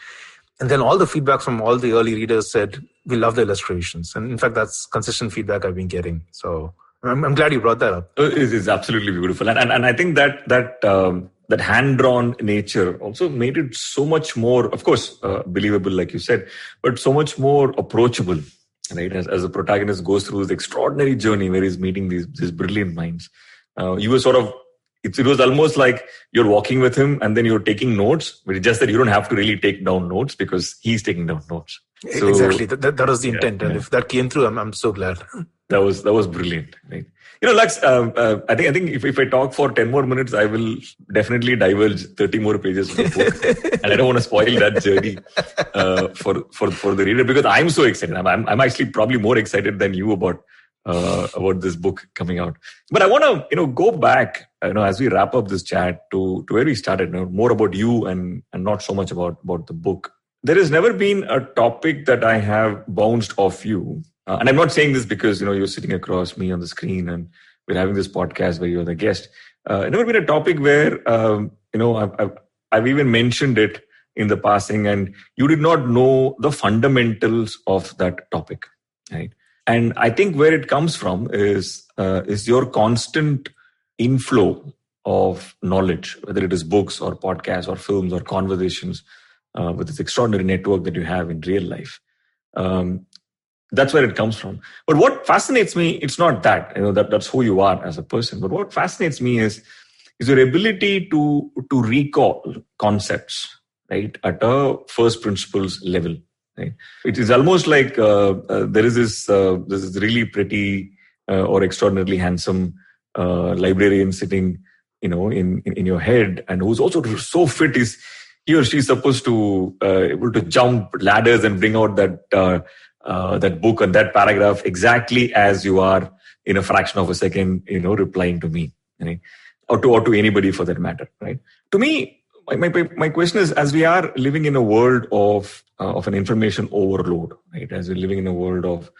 And then all the feedback from all the early readers said, we love the illustrations. And in fact, that's consistent feedback I've been getting. So I'm glad you brought that up. It's absolutely beautiful. And I think that hand-drawn nature also made it so much more, of course, believable, like you said, but so much more approachable, right? As the protagonist goes through this extraordinary journey where he's meeting these brilliant minds. You were sort of, it was almost like you're walking with him and then you're taking notes, but it's just that you don't have to really take down notes because he's taking down notes. So, exactly. That was the intent. And if that came through, I'm so glad. That was brilliant, right? Lux, I think if I talk for 10 more minutes, I will definitely divulge 30 more pages of the book. And I don't want to spoil that journey for the reader, because I'm so excited. I'm actually probably more excited than you about this book coming out. But I want to, go back, as we wrap up this chat to where we started, more about you and not so much about the book. There has never been a topic that I have bounced off you. And I'm not saying this because, you're sitting across me on the screen and we're having this podcast where you're the guest. Never been a topic where, I've even mentioned it in the passing and you did not know the fundamentals of that topic, right? And I think where it comes from is your constant inflow of knowledge, whether it is books or podcasts or films or conversations with this extraordinary network that you have in real life. That's where it comes from. But what fascinates me, it's not that, that's who you are as a person. But what fascinates me is your ability to recall concepts, right, at a first principles level. Right? It is almost like there is this really pretty or extraordinarily handsome librarian sitting, in your head, and who's also so fit. He or she is supposed to able to jump ladders and bring out that book and that paragraph exactly as you are in a fraction of a second, replying to me, right? or to anybody for that matter, right? To me, my question is, as we are living in a world of an information overload, right? As we're living in a world of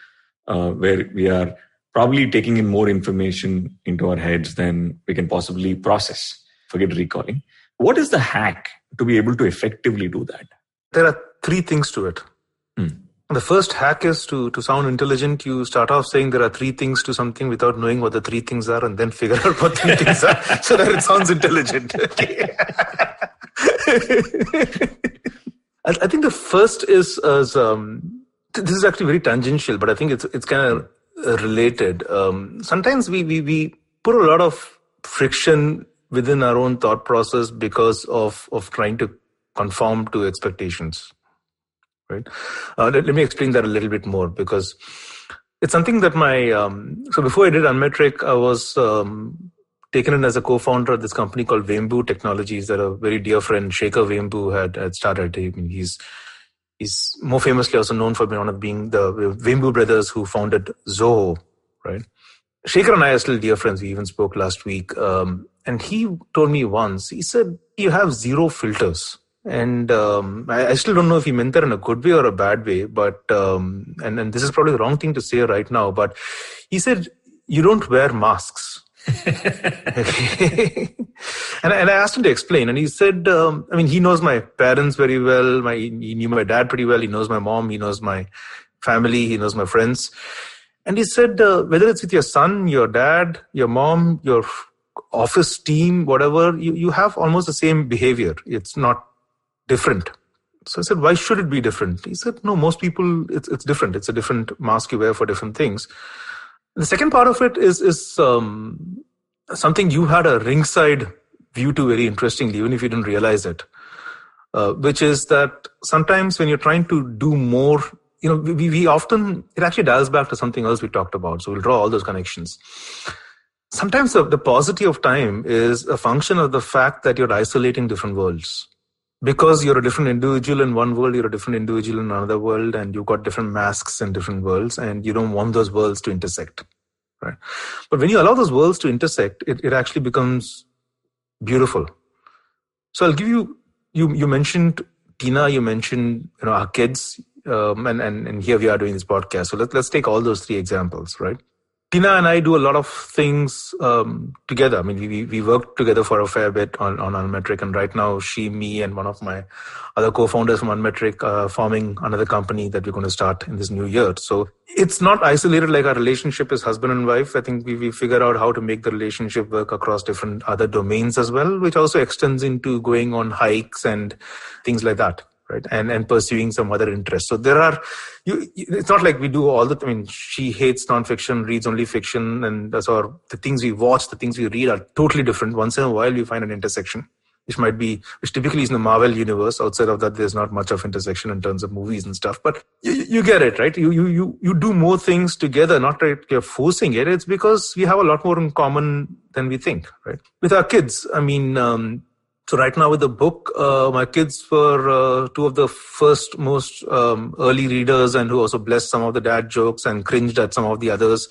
where we are probably taking in more information into our heads than we can possibly process, forget recalling. What is the hack to be able to effectively do that? There are three things to it. The first hack is to sound intelligent. You start off saying there are three things to something without knowing what the three things are, and then figure out what three things are so that it sounds intelligent. I think the first is this is actually very tangential, but I think it's kind of related. Sometimes we put a lot of friction within our own thought process because of trying to conform to expectations. Right. Let me explain that a little bit more, because it's something that so before I did Unmetric, I was taken in as a co-founder of this company called Vembu Technologies that a very dear friend, Shekhar Vembu, had started. I mean, he's more famously also known for being the Vembu brothers who founded Zoho, right? Shekhar and I are still dear friends. We even spoke last week. And he told me once, he said, you have zero filters. And I still don't know if he meant that in a good way or a bad way, but and this is probably the wrong thing to say right now, but he said, you don't wear masks. And I asked him to explain, and he said, he knows my parents very well. He knew my dad pretty well. He knows my mom. He knows my family. He knows my friends. And he said, whether it's with your son, your dad, your mom, your office team, whatever, you have almost the same behavior. It's not different. So I said, why should it be different? He said, no, most people, it's different. It's a different mask you wear for different things. The second part of it is something you had a ringside view to very interestingly, even if you didn't realize it, which is that sometimes when you're trying to do more, we often, it actually dials back to something else we talked about. So we'll draw all those connections. Sometimes the paucity of time is a function of the fact that you're isolating different worlds. Because you're a different individual in one world, you're a different individual in another world, and you've got different masks in different worlds, and you don't want those worlds to intersect, right? But when you allow those worlds to intersect, it actually becomes beautiful. So I'll give you mentioned Tina, you mentioned our kids, and here we are doing this podcast. So let's take all those three examples, right? Tina and I do a lot of things together. I mean, we worked together for a fair bit on Unmetric, and right now she, me, and one of my other co-founders from Unmetric forming another company that we're going to start in this new year. So it's not isolated like our relationship is husband and wife. I think we figured out how to make the relationship work across different other domains as well, which also extends into going on hikes and things like that. Right. And pursuing some other interests. So it's not like we do all the, I mean, she hates nonfiction, reads only fiction, and or the things we watch, the things we read are totally different. Once in a while, we find an intersection, which typically is in the Marvel universe. Outside of that, there's not much of intersection in terms of movies and stuff, but you get it, right? You do more things together, not that you're forcing it. It's because we have a lot more in common than we think, right? With our kids, I mean, so right now with the book, my kids were two of the first most early readers, and who also blessed some of the dad jokes and cringed at some of the others,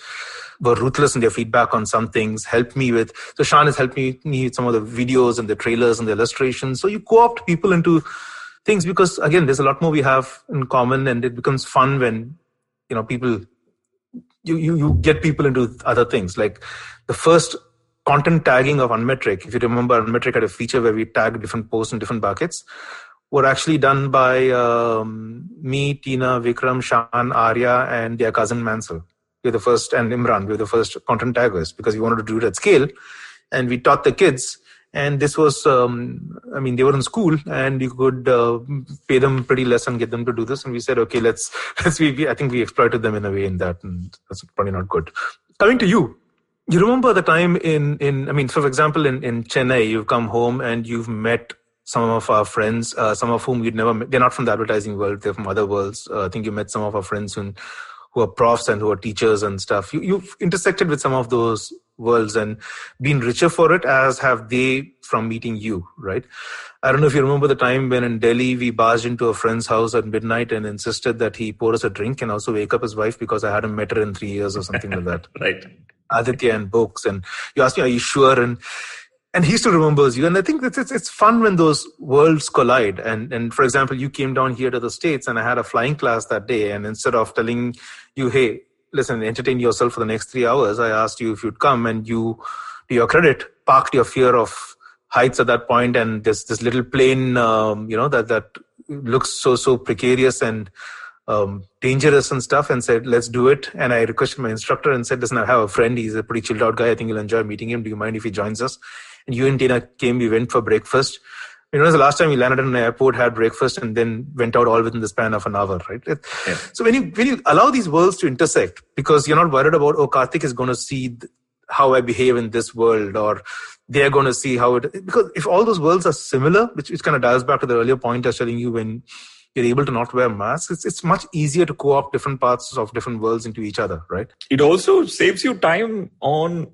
were ruthless in their feedback on some things, helped me with. So Shan has helped me with some of the videos and the trailers and the illustrations. So you co-opt people into things because, again, there's a lot more we have in common, and it becomes fun when, people, you get people into other things. Like the first content tagging of Unmetric, if you remember, Unmetric had a feature where we tagged different posts in different buckets, were actually done by me, Tina, Vikram, Shan, Arya, and their cousin Mansell. We were the first, and Imran, we were the first content taggers because we wanted to do it at scale. And we taught the kids. And this was, they were in school, and you could pay them pretty less and get them to do this. And we said, okay, I think we exploited them in a way in that, and that's probably not good. Coming to you. You remember the time for example, in Chennai, you've come home and you've met some of our friends, some of whom you'd never met. They're not from the advertising world, they're from other worlds. I think you met some of our friends who are profs and who are teachers and stuff. You've intersected with some of those worlds and been richer for it, as have they from meeting you, right? I don't know if you remember the time when in Delhi, we barged into a friend's house at midnight and insisted that he pour us a drink and also wake up his wife because I hadn't met her in 3 years or something like that. Right. Aditya and books, and you asked me, are you sure? And he still remembers you. And I think it's fun when those worlds collide. And for example, you came down here to the States, and I had a flying class that day. And instead of telling you, hey, listen, entertain yourself for the next 3 hours, I asked you if you'd come, and you, to your credit, parked your fear of heights at that point. And this little plane, that looks so precarious and dangerous and stuff, and said, let's do it. And I requested my instructor and said, listen, I have a friend. He's a pretty chilled out guy. I think you'll enjoy meeting him. Do you mind if he joins us? And you and Tina came, we went for breakfast. It was the last time we landed in an airport, had breakfast, and then went out all within the span of an hour, right? Yeah. So when you allow these worlds to intersect, because you're not worried about, Karthik is going to see how I behave in this world, or they're going to see how it, because if all those worlds are similar, which kind of dials back to the earlier point I was telling you, when you're able to not wear masks, it's much easier to co-opt different parts of different worlds into each other, right? It also saves you time on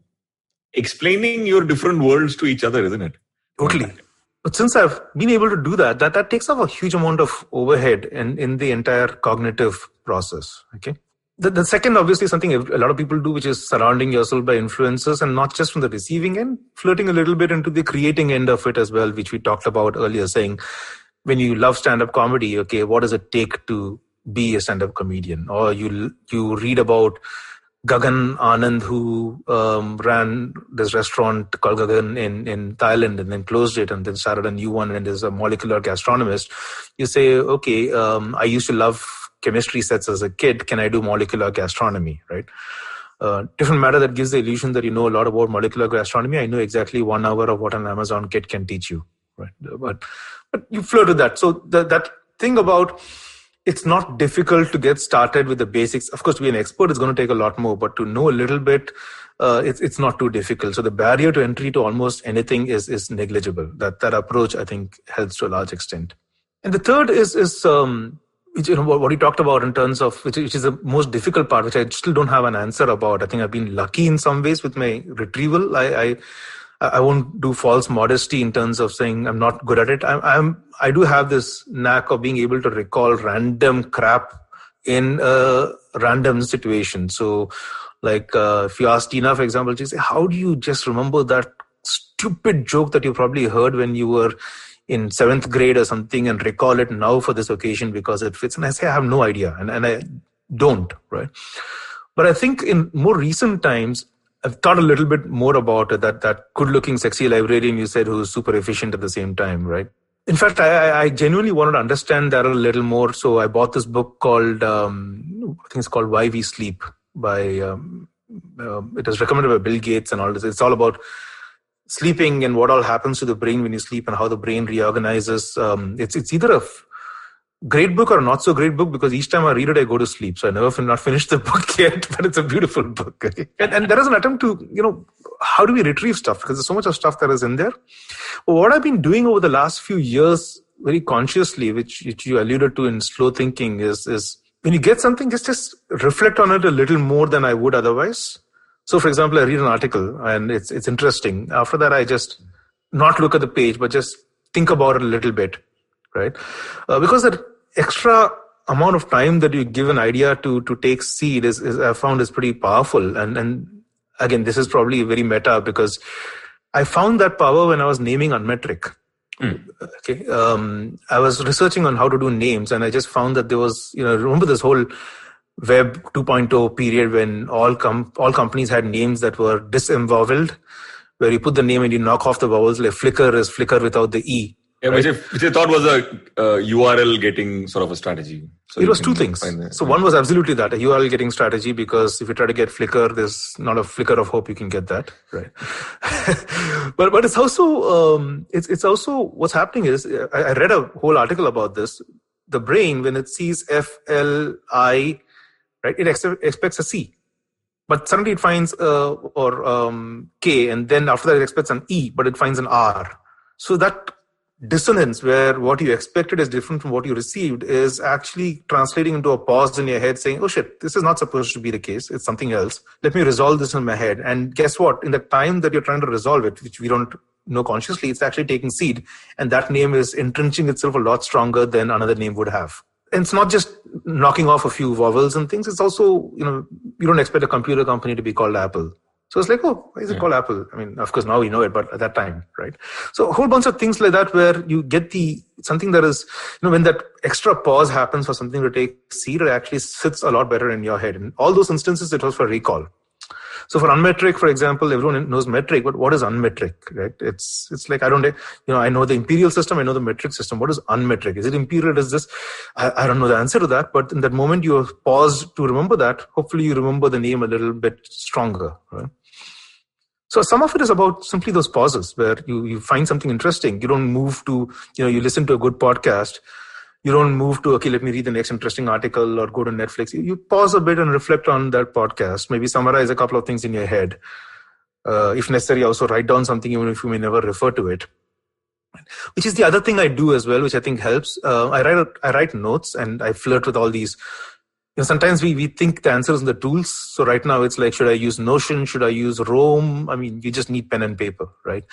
explaining your different worlds to each other, isn't it? Totally. But since I've been able to do that takes off a huge amount of overhead in the entire cognitive process. Okay. The second, obviously, something a lot of people do, which is surrounding yourself by influencers, and not just from the receiving end, flirting a little bit into the creating end of it as well, which we talked about earlier, saying, when you love stand-up comedy, okay, what does it take to be a stand-up comedian? Or you read about Gagan Anand, who ran this restaurant called Gagan in Thailand, and then closed it and then started a new one, and is a molecular gastronomist. You say, okay, I used to love chemistry sets as a kid. Can I do molecular gastronomy, right? Different matter that gives the illusion that you know a lot about molecular gastronomy. I know exactly 1 hour of what an Amazon kit can teach you, right? But you flirt with that. So that thing about, it's not difficult to get started with the basics. Of course, to be an expert, it's going to take a lot more, but to know a little bit, it's not too difficult. So the barrier to entry to almost anything is negligible. That approach, I think, helps to a large extent. And the third is what you talked about in terms of, which is the most difficult part, which I still don't have an answer about. I think I've been lucky in some ways with my retrieval. I won't do false modesty in terms of saying I'm not good at it. I do have this knack of being able to recall random crap in a random situation. So, like if you ask Tina, for example, she say, "How do you just remember that stupid joke that you probably heard when you were in 7th grade or something and recall it now for this occasion because it fits?" And I say, I have no idea, and I don't, right? But I think in more recent times, I've thought a little bit more about it, that good-looking, sexy librarian you said who's super efficient at the same time, right? In fact, I genuinely wanted to understand that a little more. So I bought this book called, I think it's called Why We Sleep by, it was recommended by Bill Gates and all this. It's all about sleeping and what all happens to the brain when you sleep and how the brain reorganizes. It's either a great book or a not so great book, because each time I read it, I go to sleep. So I never not finished the book yet, but it's a beautiful book. And there is an attempt to, how do we retrieve stuff? Because there's so much of stuff that is in there. Well, what I've been doing over the last few years, very consciously, which you alluded to in slow thinking, is when you get something, just reflect on it a little more than I would otherwise. So, for example, I read an article and it's interesting. After that, I just not look at the page, but just think about it a little bit. Right? Because that extra amount of time that you give an idea to take seed is I found is pretty powerful. And again, this is probably very meta, because I found that power when I was naming unmetric. Okay. I was researching on how to do names, and I just found that there was, remember this whole Web 2.0 period when all companies had names that were disemboweled, where you put the name and you knock off the vowels, like Flickr is Flickr without the E. Yeah, right? which I thought was a URL getting sort of a strategy. So it was two things. So one was absolutely that, a URL getting strategy, because if you try to get Flickr, there's not a flicker of hope you can get that, right? but it's also what's happening is, I read a whole article about this. The brain, when it sees FLI, right, it expects a C. But suddenly it finds K, and then after that it expects an E, but it finds an R. So that dissonance, where what you expected is different from what you received, is actually translating into a pause in your head saying, oh shit, this is not supposed to be the case. It's something else. Let me resolve this in my head. And guess what? In the time that you're trying to resolve it, which we don't know consciously, it's actually taking seed. And that name is entrenching itself a lot stronger than another name would have. And it's not just knocking off a few vowels and things. It's also, you don't expect a computer company to be called Apple. So it's like, oh, why is it called Apple? I mean, of course, now we know it, but at that time, right? So a whole bunch of things like that, where you get something that is, when that extra pause happens for something to take seed, it actually sits a lot better in your head. In all those instances, it was for recall. So for unmetric, for example, everyone knows metric, but what is unmetric, right? It's like, I know the imperial system, I know the metric system. What is unmetric? Is it imperial? Is this? I don't know the answer to that, but in that moment you have paused to remember that, hopefully you remember the name a little bit stronger, right? So some of it is about simply those pauses where you find something interesting. You don't move to, you listen to a good podcast. You don't move to, okay, let me read the next interesting article or go to Netflix. You pause a bit and reflect on that podcast. Maybe summarize a couple of things in your head. If necessary, also write down something even if you may never refer to it. Which is the other thing I do as well, which I think helps. I write notes and I flirt with all these. Sometimes we think the answer is in the tools. So right now it's like, should I use Notion? Should I use Roam? I mean, you just need pen and paper, right?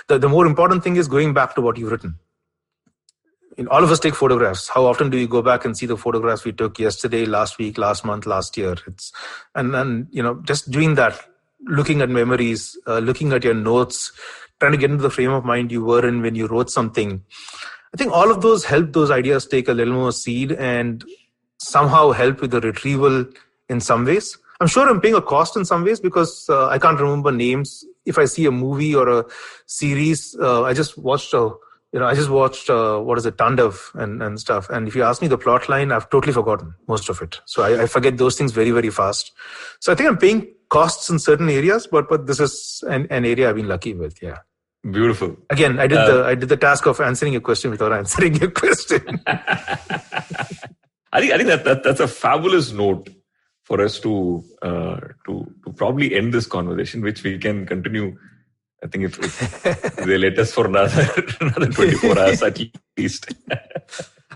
The more important thing is going back to what you've written. All of us take photographs. How often do you go back and see the photographs we took yesterday, last week, last month, last year? And just doing that, looking at memories, looking at your notes, trying to get into the frame of mind you were in when you wrote something. I think all of those help those ideas take a little more seed and somehow help with the retrieval in some ways. I'm sure I'm paying a cost in some ways because I can't remember names. If I see a movie or a series, I just watched what is it, Tandav and stuff. And if you ask me the plot line, I've totally forgotten most of it. So I forget those things very, very fast. So I think I'm paying costs in certain areas, but this is an area I've been lucky with. Yeah. Beautiful. Again, I did the task of answering your question without answering your question. I think that's a fabulous note for us to probably end this conversation, which we can continue. I think if they let us for another 24 hours at least.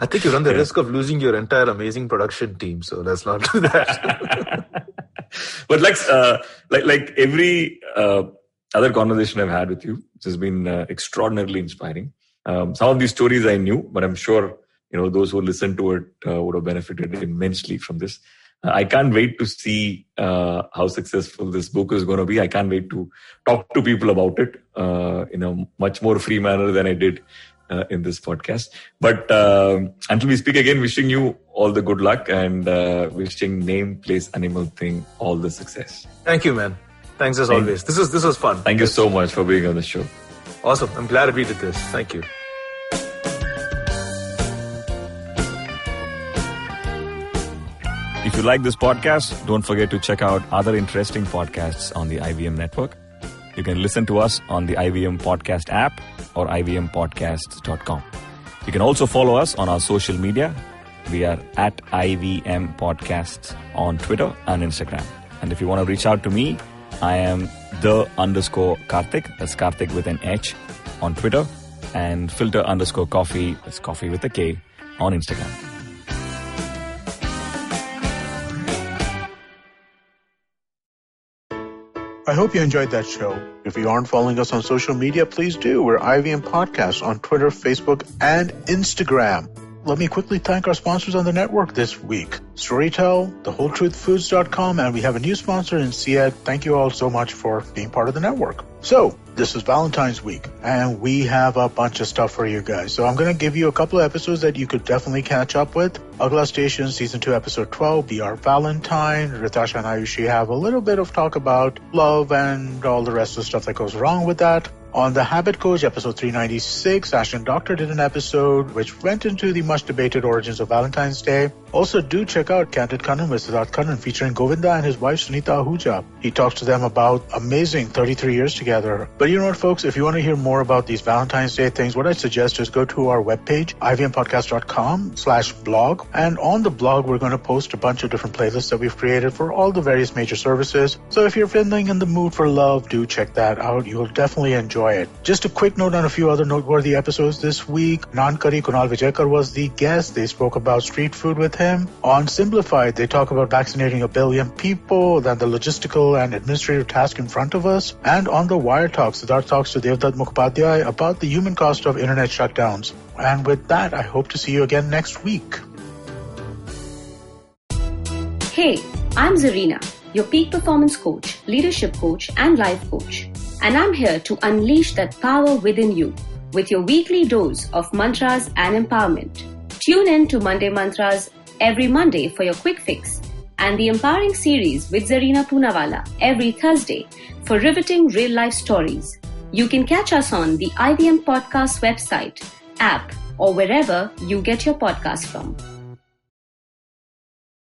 I think you run the risk of losing your entire amazing production team, so let's not do that. But like every other conversation I've had with you, which has been extraordinarily inspiring. Some of these stories I knew, but I'm sure those who listen to it would have benefited immensely from this. I can't wait to see how successful this book is going to be. I can't wait to talk to people about it in a much more free manner than I did in this podcast. But until we speak again, wishing you all the good luck and wishing name, place, animal thing all the success. Thank you, man. Thanks as always. This was fun. Thank you so much for being on the show. Awesome. I'm glad we did this. Thank you. If you like this podcast, don't forget to check out other interesting podcasts on the IVM network. You can listen to us on the IVM Podcast app or ivmpodcasts.com. You can also follow us on our social media. We are at IVM Podcasts on Twitter and Instagram. And if you want to reach out to me, I am _Karthik, that's Karthik with an H, on Twitter, and filter_coffee, that's coffee with a K, on Instagram. I hope you enjoyed that show. If you aren't following us on social media, please do. We're IVM Podcasts on Twitter, Facebook, and Instagram. Let me quickly thank our sponsors on the network this week. Storytel, thewholetruthfoods.com, and we have a new sponsor in CED. Thank you all so much for being part of the network. So, this is Valentine's week, and we have a bunch of stuff for you guys. So I'm going to give you a couple of episodes that you could definitely catch up with. Agla Station, Season 2, Episode 12, Be Our Valentine. Ritasha and Ayushi have a little bit of talk about love and all the rest of the stuff that goes wrong with that. On The Habit Coach, episode 396, Ashton Doctor did an episode which went into the much-debated origins of Valentine's Day. Also, do check out Candid Kannan with Siddharth Kannan featuring Govinda and his wife Sunita Ahuja. He talks to them about amazing 33 years together. But you know what, folks? If you want to hear more about these Valentine's Day things, what I suggest is go to our webpage, ivmpodcast.com/blog. And on the blog, we're going to post a bunch of different playlists that we've created for all the various major services. So if you're feeling in the mood for love, do check that out. You'll definitely enjoy it. Just a quick note on a few other noteworthy episodes this week. Nankari Kunal Vijayakar was the guest. They spoke about street food with him. On Simplified, they talk about vaccinating 1 billion people, then the logistical and administrative task in front of us. And on the Wire Talk, Siddharth talks to Devdutt Mukhopadhyay about the human cost of internet shutdowns. And with that, I hope to see you again next week. Hey, I'm Zarina, your peak performance coach, leadership coach, and life coach. And I'm here to unleash that power within you with your weekly dose of mantras and empowerment. Tune in to Monday Mantras every Monday for your quick fix and the Empowering Series with Zarina Poonawalla every Thursday for riveting real-life stories. You can catch us on the IVM Podcast website, app, or wherever you get your podcasts from.